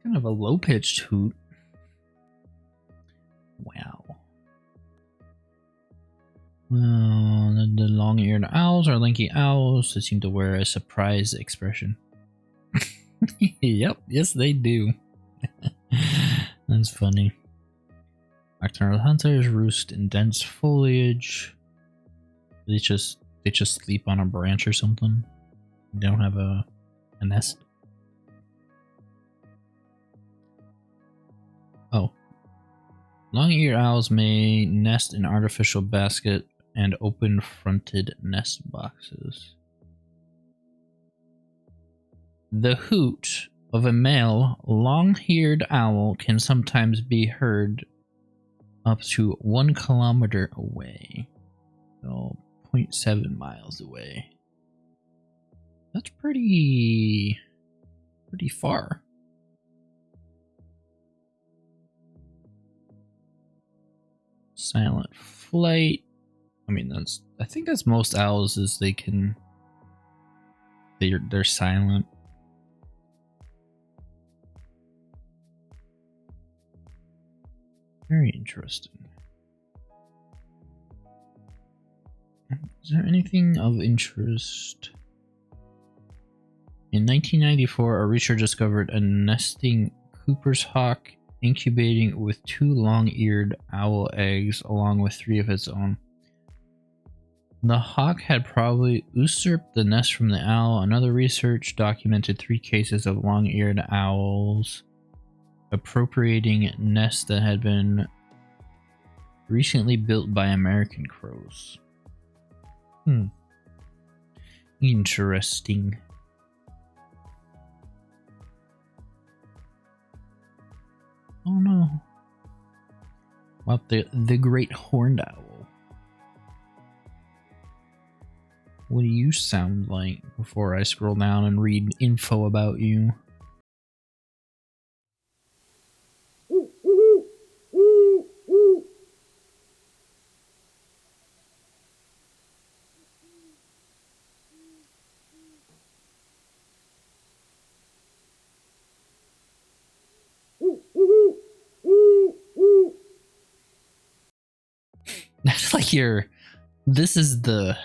Kind of a low-pitched hoot. Wow. Well, the long-eared owls are lanky owls that seem to wear a surprised expression. Yep, yes they do. That's funny. Nocturnal hunters roost in dense foliage. They just sleep on a branch or something. They don't have a nest. Oh. Long-eared owls may nest in artificial basket and open-fronted nest boxes. The hoot of a male long-eared owl can sometimes be heard up to 1 kilometer away. So 0.7 miles away. That's pretty far. Silent flight. I mean, I think that's most owls, is they're silent. Very interesting. Is there anything of interest? In 1994, a researcher discovered a nesting Cooper's hawk incubating with 2 long-eared owl eggs along with 3 of its own. The hawk had probably usurped the nest from the owl. Another research documented 3 cases of long-eared owls appropriating nests that had been recently built by American crows. Interesting. Oh no. About the great horned owl. What do you sound like before I scroll down and read info about you? That's like this is the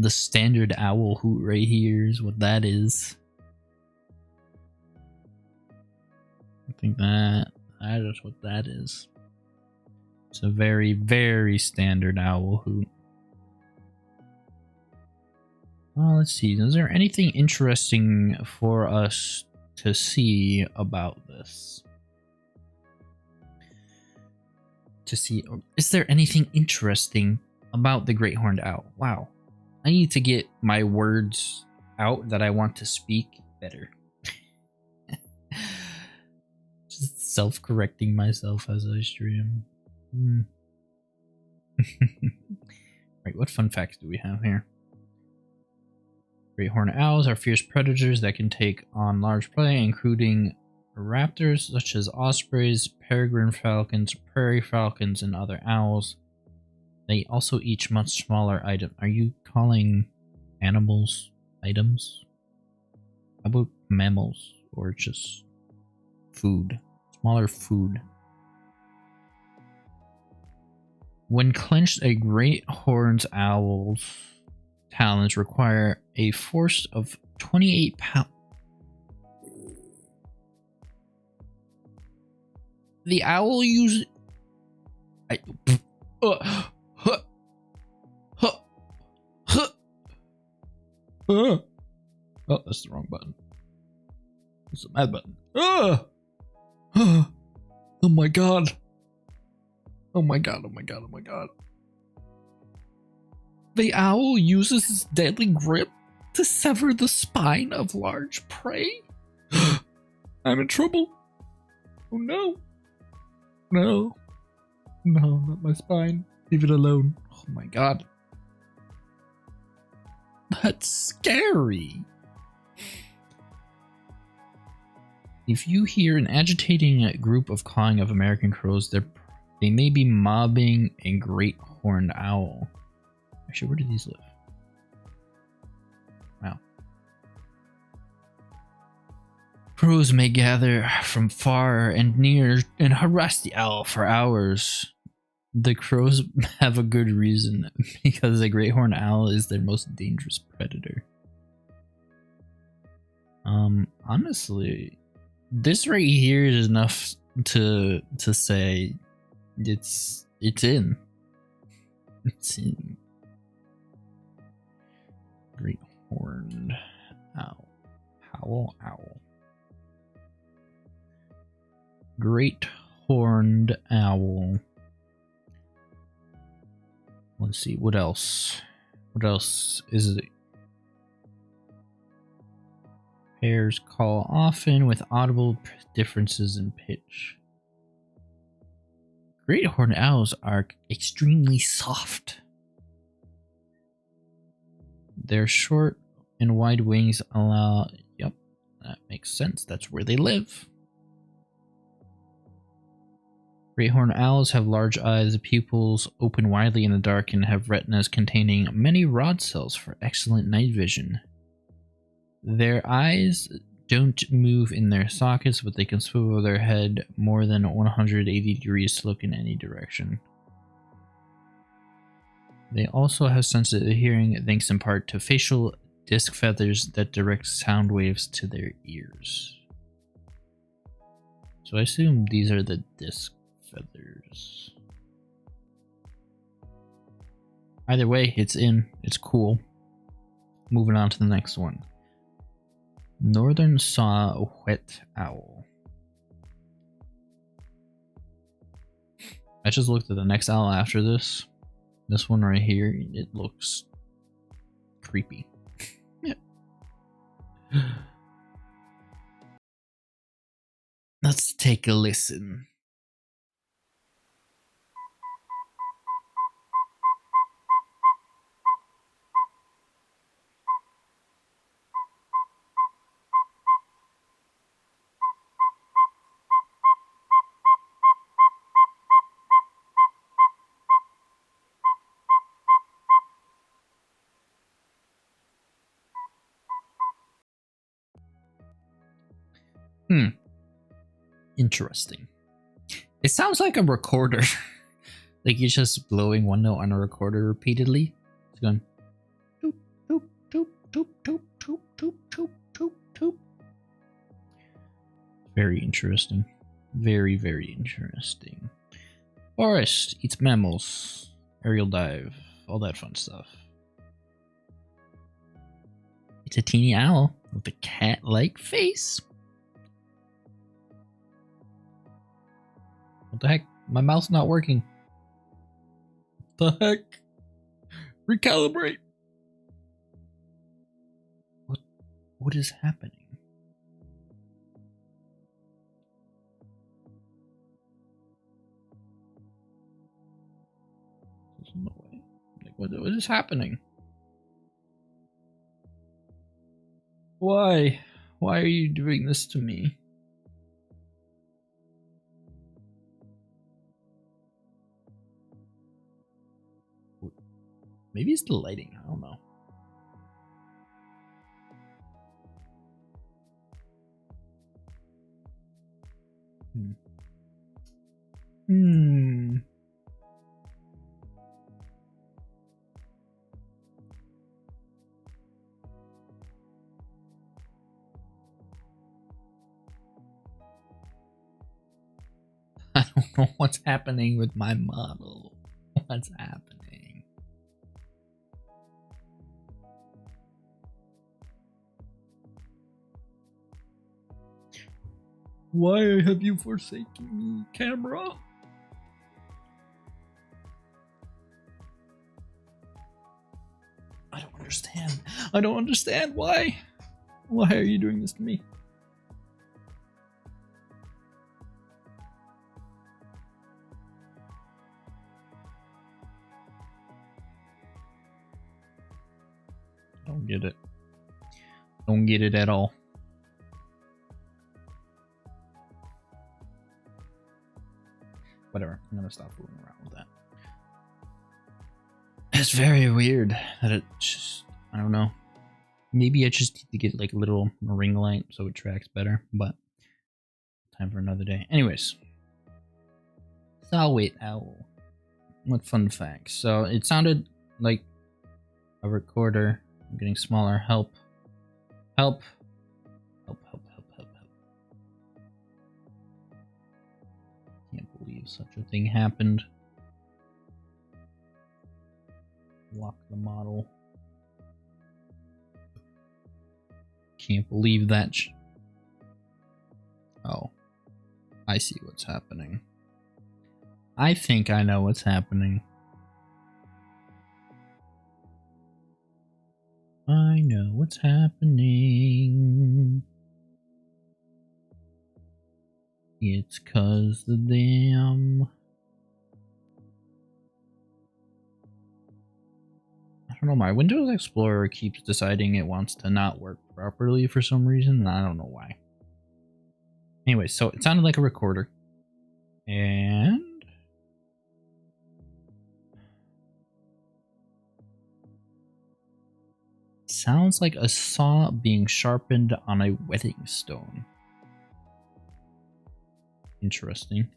standard owl hoot right here is what that is. I think that is what that is. It's a very, very standard owl hoot. Well, let's see. Is there anything interesting for us to see about this? Is there anything interesting about the great horned owl? Wow. I need to get my words out that I want to speak better. Just self-correcting myself as I stream. Right, what fun facts do we have here? Great horned owls are fierce predators that can take on large prey, including raptors such as ospreys, peregrine falcons, prairie falcons, and other owls. They also eat much smaller items. Are you calling animals items? How about mammals or just food? Smaller food. When clenched, a great horned owl's talons require a force of 28 pounds. The owl uses. Oh, that's the wrong button. It's a mad button. Oh my god. Oh my god, oh my god, oh my god. The owl uses its deadly grip to sever the spine of large prey. I'm in trouble. Oh no. No. No, not my spine. Leave it alone. Oh my god. That's scary. If you hear an agitating group of cawing of American crows, they may be mobbing a great horned owl. Actually, where do these live? Wow. Crows may gather from far and near and harass the owl for hours. The crows have a good reason, because the great horned owl is their most dangerous predator. Honestly, this right here is enough to say it's in. It's in. Great horned owl. Owl. Great horned owl. Let's see, what else? What else is it? Pairs call often with audible differences in pitch. Great horned owls are extremely soft. Their short and wide wings allow... Yep, that makes sense. That's where they live. Great horned owls have large eyes, pupils open widely in the dark, and have retinas containing many rod cells for excellent night vision. Their eyes don't move in their sockets, but they can swivel their head more than 180 degrees to look in any direction. They also have sensitive hearing, thanks in part to facial disc feathers that direct sound waves to their ears. So I assume these are the disc feathers. Either way, it's in. It's cool. Moving on to the next one. Northern saw-whet owl. I just looked at the next owl after this. This one right here, it looks creepy. Yeah. Let's take a listen. Interesting. It sounds like a recorder. Like you're just blowing one note on a recorder repeatedly. It's going toop, toop, toop, toop, toop, toop, toop, toop, toop, toop. Very interesting. Very, very interesting. Forest eats mammals. Aerial dive. All that fun stuff. It's a teeny owl with a cat-like face. What the heck? My mouth's not working. What the heck? Recalibrate. What is happening? owls in the way. Like, what is happening? Why? Why are you doing this to me? Maybe it's the lighting. I don't know. I don't know what's happening with my model. What's happening? Why have you forsaken me, camera? I don't understand. I don't understand why. Why are you doing this to me? Don't get it. Don't get it at all. Whatever. I'm gonna stop fooling around with that. It's very weird that it just, I don't know. Maybe I just need to get like a little ring light so it tracks better, but time for another day. Anyways. Salwait owl. What fun facts. So it sounded like a recorder. I'm getting smaller. Help. Help. Help, help, help, help, help. Can't believe such a thing happened. Lock the model. Can't believe that. Oh. I see what's happening. I think I know what's happening. I know what's happening. It's 'cause the damn... I don't know, my Windows Explorer keeps deciding it wants to not work properly for some reason, and I don't know why. Anyway, so it sounded like a recorder. And... sounds like a saw being sharpened on a wedding stone. Interesting.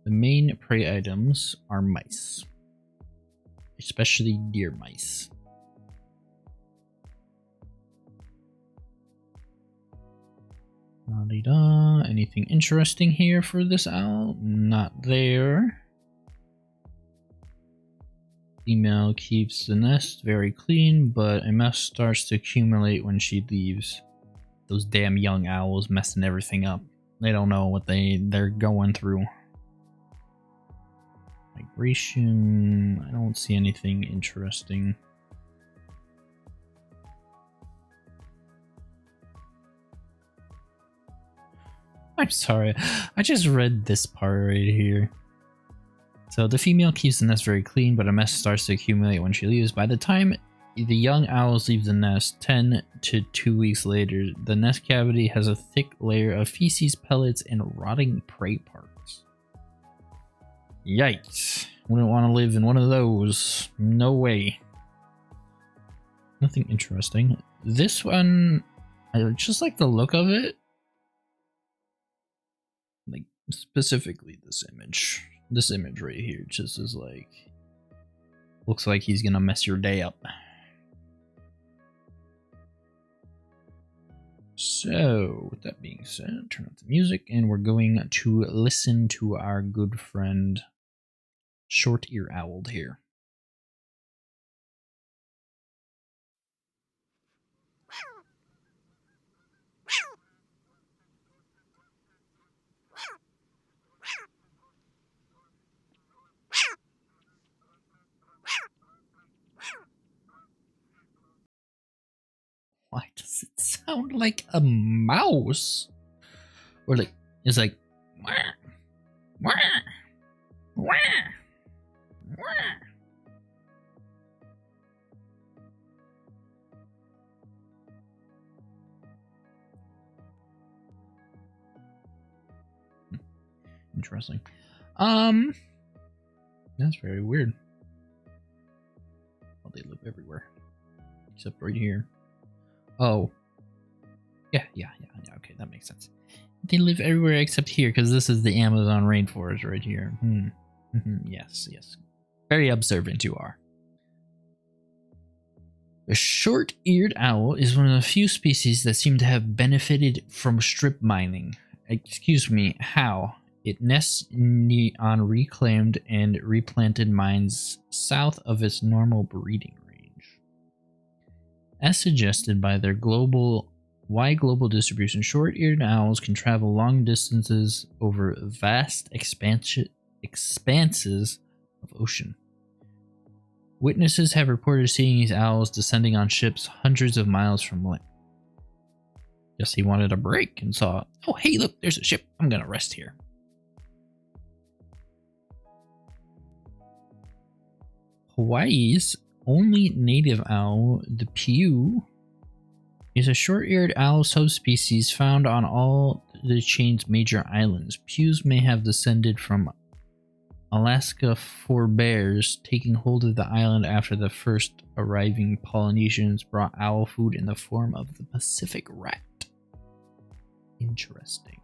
The main prey items are mice. Especially deer mice. La-di-da. Anything interesting here for this owl? Not there. Female keeps the nest very clean, but a mess starts to accumulate when she leaves. Those damn young owls messing everything up. They don't know what they're going through. Migration. I don't see anything interesting. I'm sorry. I just read this part right here. So the female keeps the nest very clean, but a mess starts to accumulate when she leaves. By the time the young owls leave the nest, 10 to 2 weeks later, the nest cavity has a thick layer of feces, pellets, and rotting prey parts. Yikes. Wouldn't want to live in one of those. No way. Nothing interesting. This one, I just like the look of it. Like, specifically this image. This image right here just is like, looks like he's gonna mess your day up. So, with that being said, turn off the music and we're going to listen to our good friend Short Ear Owl here. Why does it sound like a mouse? Or like, it's like, wah, wah, wah, wah. Interesting. That's very weird. Well, they live everywhere. Except right here. Oh. Yeah, okay, that makes sense. They live everywhere except here, because this is the Amazon rainforest right here. Yes. Very observant you are. The short-eared owl is one of the few species that seem to have benefited from strip mining. Excuse me, how? It nests on reclaimed and replanted mines south of its normal breeding range. As suggested by their global distribution, short-eared owls can travel long distances over vast expanses of ocean. Witnesses have reported seeing these owls descending on ships hundreds of miles from land. Guess he wanted a break and saw, oh hey look, there's a ship, I'm gonna rest here. Hawaii's only native owl, the pew, is a short-eared owl subspecies found on all the chain's major islands. Pews may have descended from Alaska forebears taking hold of the island after the first arriving Polynesians brought owl food in the form of the Pacific rat. Interesting.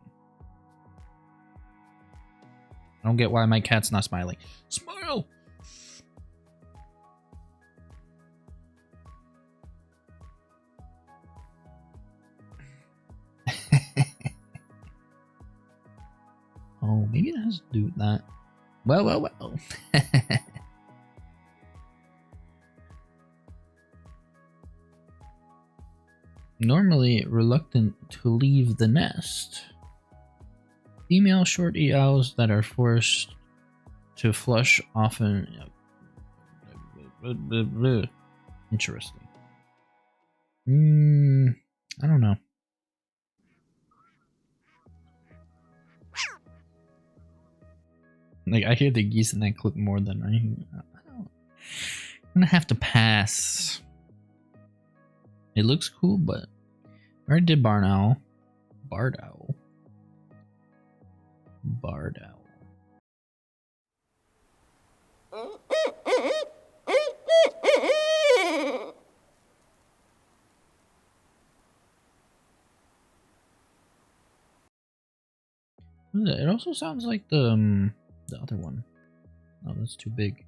I don't get why my cat's not smiling. Smile! Oh, maybe it has to do with that. Well. Normally reluctant to leave the nest. Female short-eared owls that are forced to flush often. Interesting. I don't know. Like, I hear the geese in that clip more than I'm gonna have to pass. It looks cool, but I already did barn owl. Barred owl. Barred owl. It also sounds like the other one. Oh, that's too big.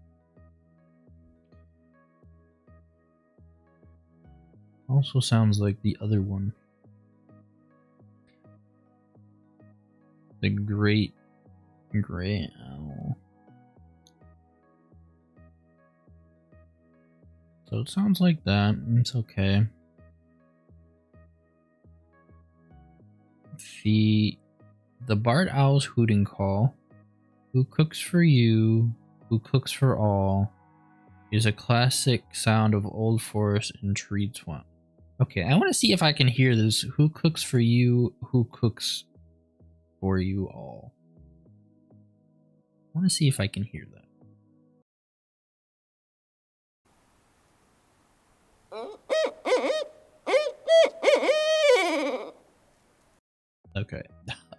Also sounds like the other one. The great gray owl. So it sounds like that. It's okay. The barred owl's hooting call. Who cooks for you? Who cooks for all? Is a classic sound of old forest and tree swamp. Okay, I want to see if I can hear this. Who cooks for you? Who cooks for you all? I want to see if I can hear that. Okay.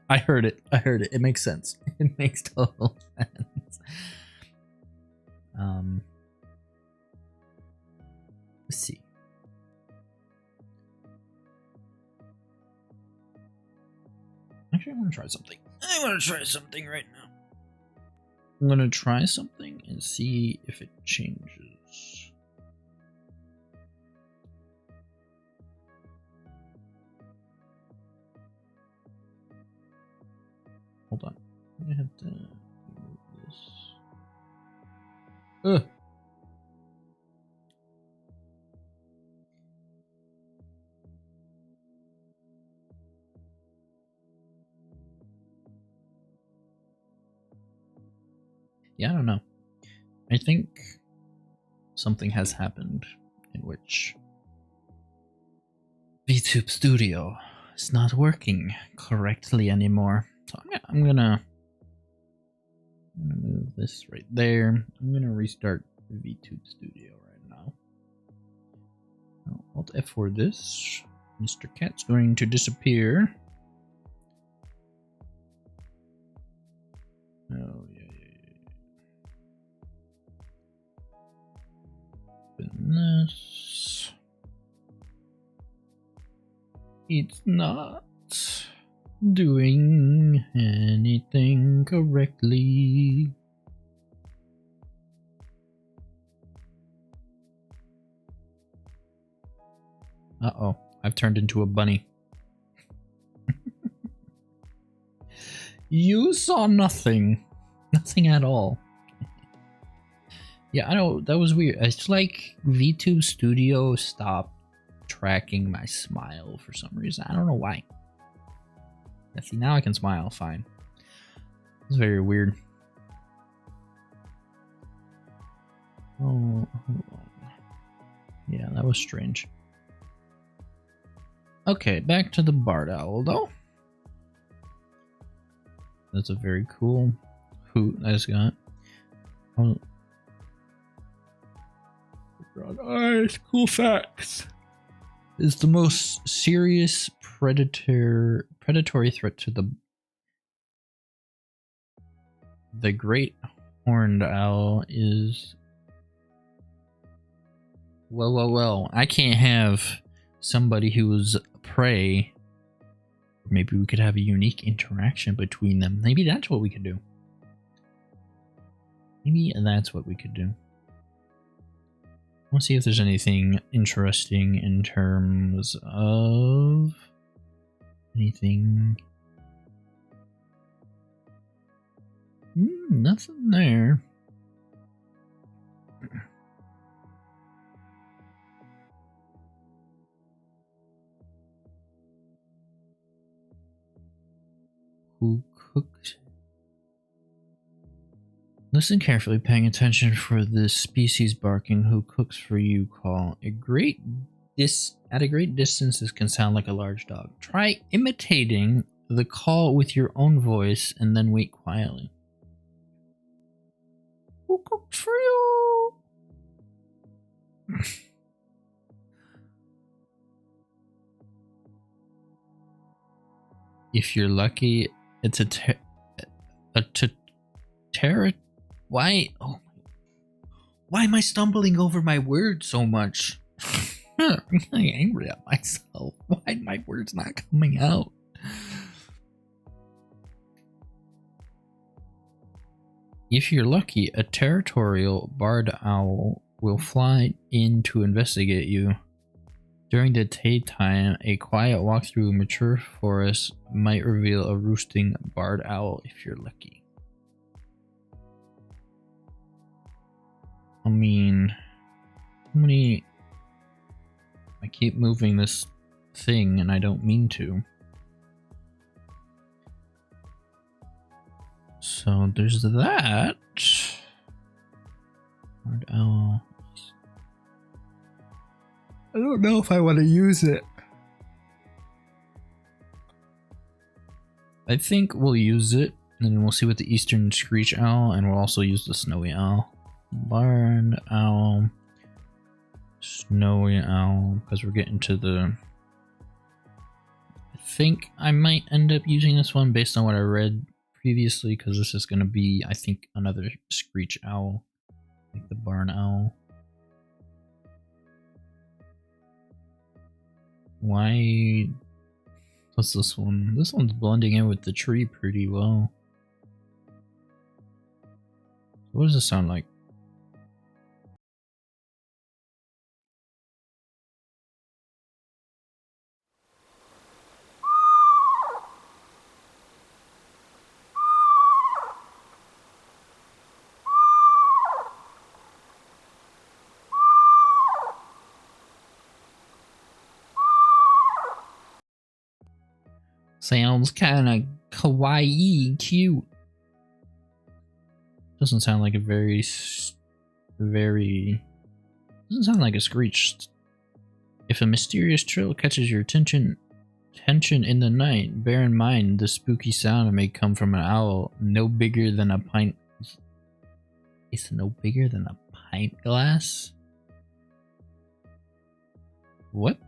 I heard it. It makes sense. It makes total sense. Let's see. Actually, I want to try something. I want to try something right now. I'm going to try something and see if it changes. Hold on. I have to move this. Ugh. Yeah, I don't know. I think something has happened in which VTube Studio is not working correctly anymore. So I'm gonna move this right there. I'm gonna restart VTube Studio right now. Alt F for this. Mr. Cat's going to disappear. this. It's not doing anything correctly. Uh-oh, I've turned into a bunny. You saw nothing. Nothing at all. Yeah, I know, that was weird. It's like VTube Studio stopped tracking my smile for some reason. I don't know why. Yeah, see, now I can smile fine. It's very weird. Oh, hold on. Yeah, that was strange. Okay, back to the Barred Owl, though. That's a very cool hoot I just got. Oh. Eyes, cool facts. Is the most serious predatory threat to the great horned owl is. Well. I can't have somebody who is prey. Maybe we could have a unique interaction between them. Maybe that's what we could do. Maybe that's what we could do. Let's see if there's anything interesting in terms of anything. Nothing there. Who cooked? Listen carefully, paying attention for this species barking. Who cooks for you? Call. At a great distance, this can sound like a large dog. Try imitating the call with your own voice and then wait quietly. Who cooks for you? If you're lucky, it's why? Oh, why am I stumbling over my words so much? I'm really angry at myself. Why are my words not coming out? If you're lucky, a territorial barred owl will fly in to investigate you. During the daytime, a quiet walk through mature forest might reveal a roosting barred owl if you're lucky. I mean, how many... I keep moving this thing and I don't mean to. So there's that. Barred owl. I don't know if I want to use it. I think we'll use it, and then we'll see what the eastern screech owl, and we'll also use the snowy owl. Barred owl, snowy owl, because we're getting to the... I think I might end up using this one based on what I read previously, because this is going to be, I think, another screech owl, like the barn owl. Why? What's this one? This one's blending in with the tree pretty well. What does this sound like? Sounds kind of kawaii cute. Doesn't sound like a doesn't sound like a screech. If a mysterious trill catches your attention in the night, bear in mind the spooky sound may come from an owl no bigger than a pint. It's no bigger than a pint glass? What?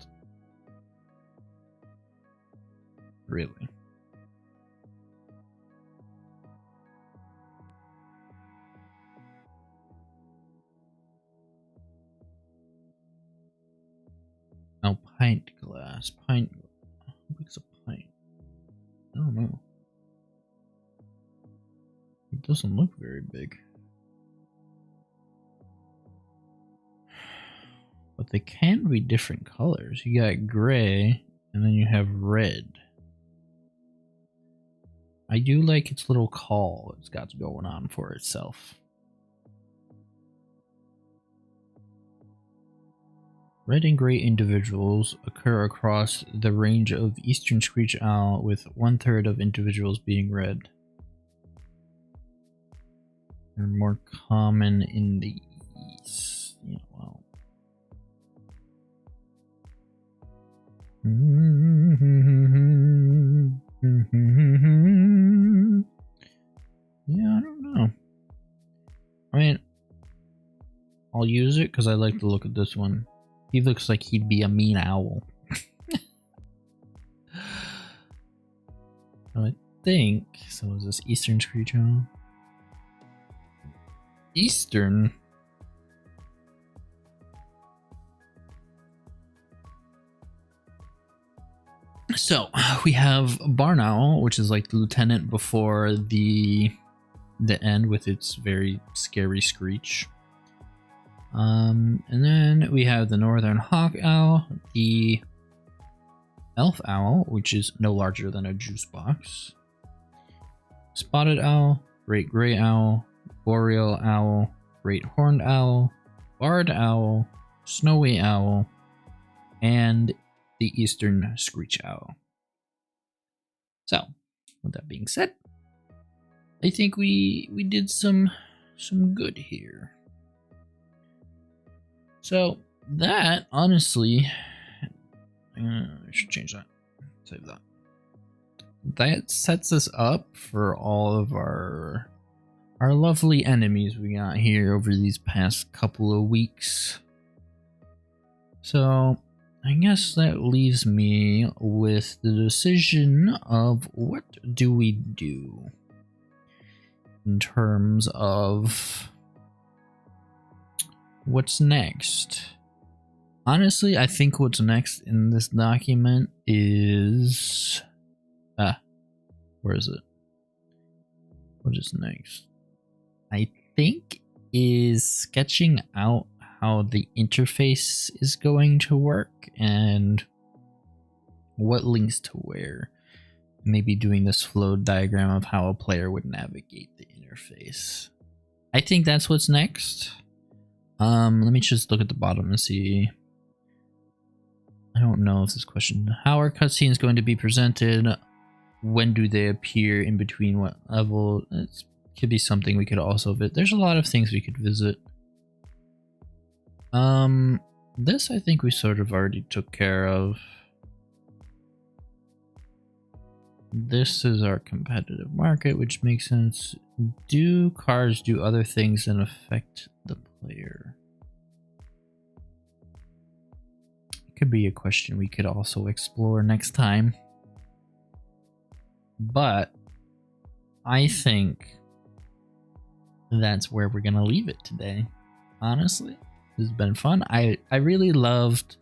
Really? Pint glass. Pint. How big's a pint? I don't know. It doesn't look very big. But they can be different colors. You got gray, and then you have red. I do like its little call it's got going on for itself. Red and gray individuals occur across the range of eastern screech owl, with 1/3 of individuals being red. They're more common in the east. Yeah, well. Yeah, I don't know. I mean, I'll use it because I like the look of this one. He looks like he'd be a mean owl. I think so. Is this eastern screech owl? Eastern. So we have barn owl, which is like the lieutenant before the end with its very scary screech. And then we have the northern hawk owl, the elf owl, which is no larger than a juice box, spotted owl, great gray owl, boreal owl, great horned owl, barred owl, snowy owl, and the eastern screech owl. So, with that being said, I think we did some good here. So that, honestly, I should change that. Save that. That sets us up for all of our lovely enemies we got here over these past couple of weeks. So I guess that leaves me with the decision of what do we do in terms of what's next. Honestly, I think what's next in this document is where is it? What is next? I think is sketching out how the interface is going to work and what links to where. Maybe doing this flow diagram of how a player would navigate the interface. I think that's what's next. Let me just look at the bottom and see. I don't know if this question. How are cutscenes going to be presented? When do they appear? In between what level? It could be something we could also visit. There's a lot of things we could visit. This I think we sort of already took care of. This is our competitive market, which makes sense. Do cars do other things that affect the player? Could be a question we could also explore next time. But I think that's where we're gonna leave it today. Honestly, this has been fun. I really loved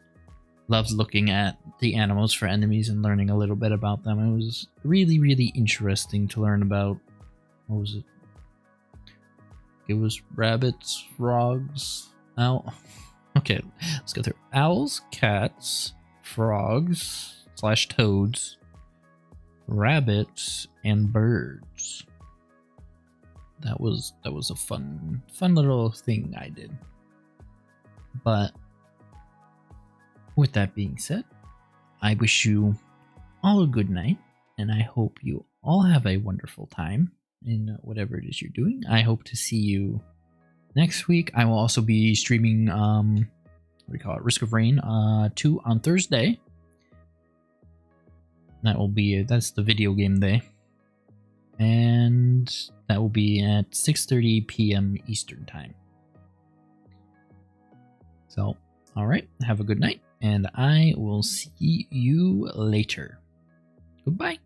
looking at the animals for enemies and learning a little bit about them. It was really interesting to learn about. What was it? It was rabbits, frogs, owl. Okay, let's go through. Owls, cats, frogs / toads, rabbits, and birds. That was a fun little thing I did. But with that being said, I wish you all a good night, and I hope you all have a wonderful time in whatever it is you're doing. I hope to see you next week. I will also be streaming what do you call it? Risk of Rain 2 on Thursday. That will be that's the video game day. And that will be at 6:30 p.m. Eastern time. So, all right, have a good night, and I will see you later. Goodbye.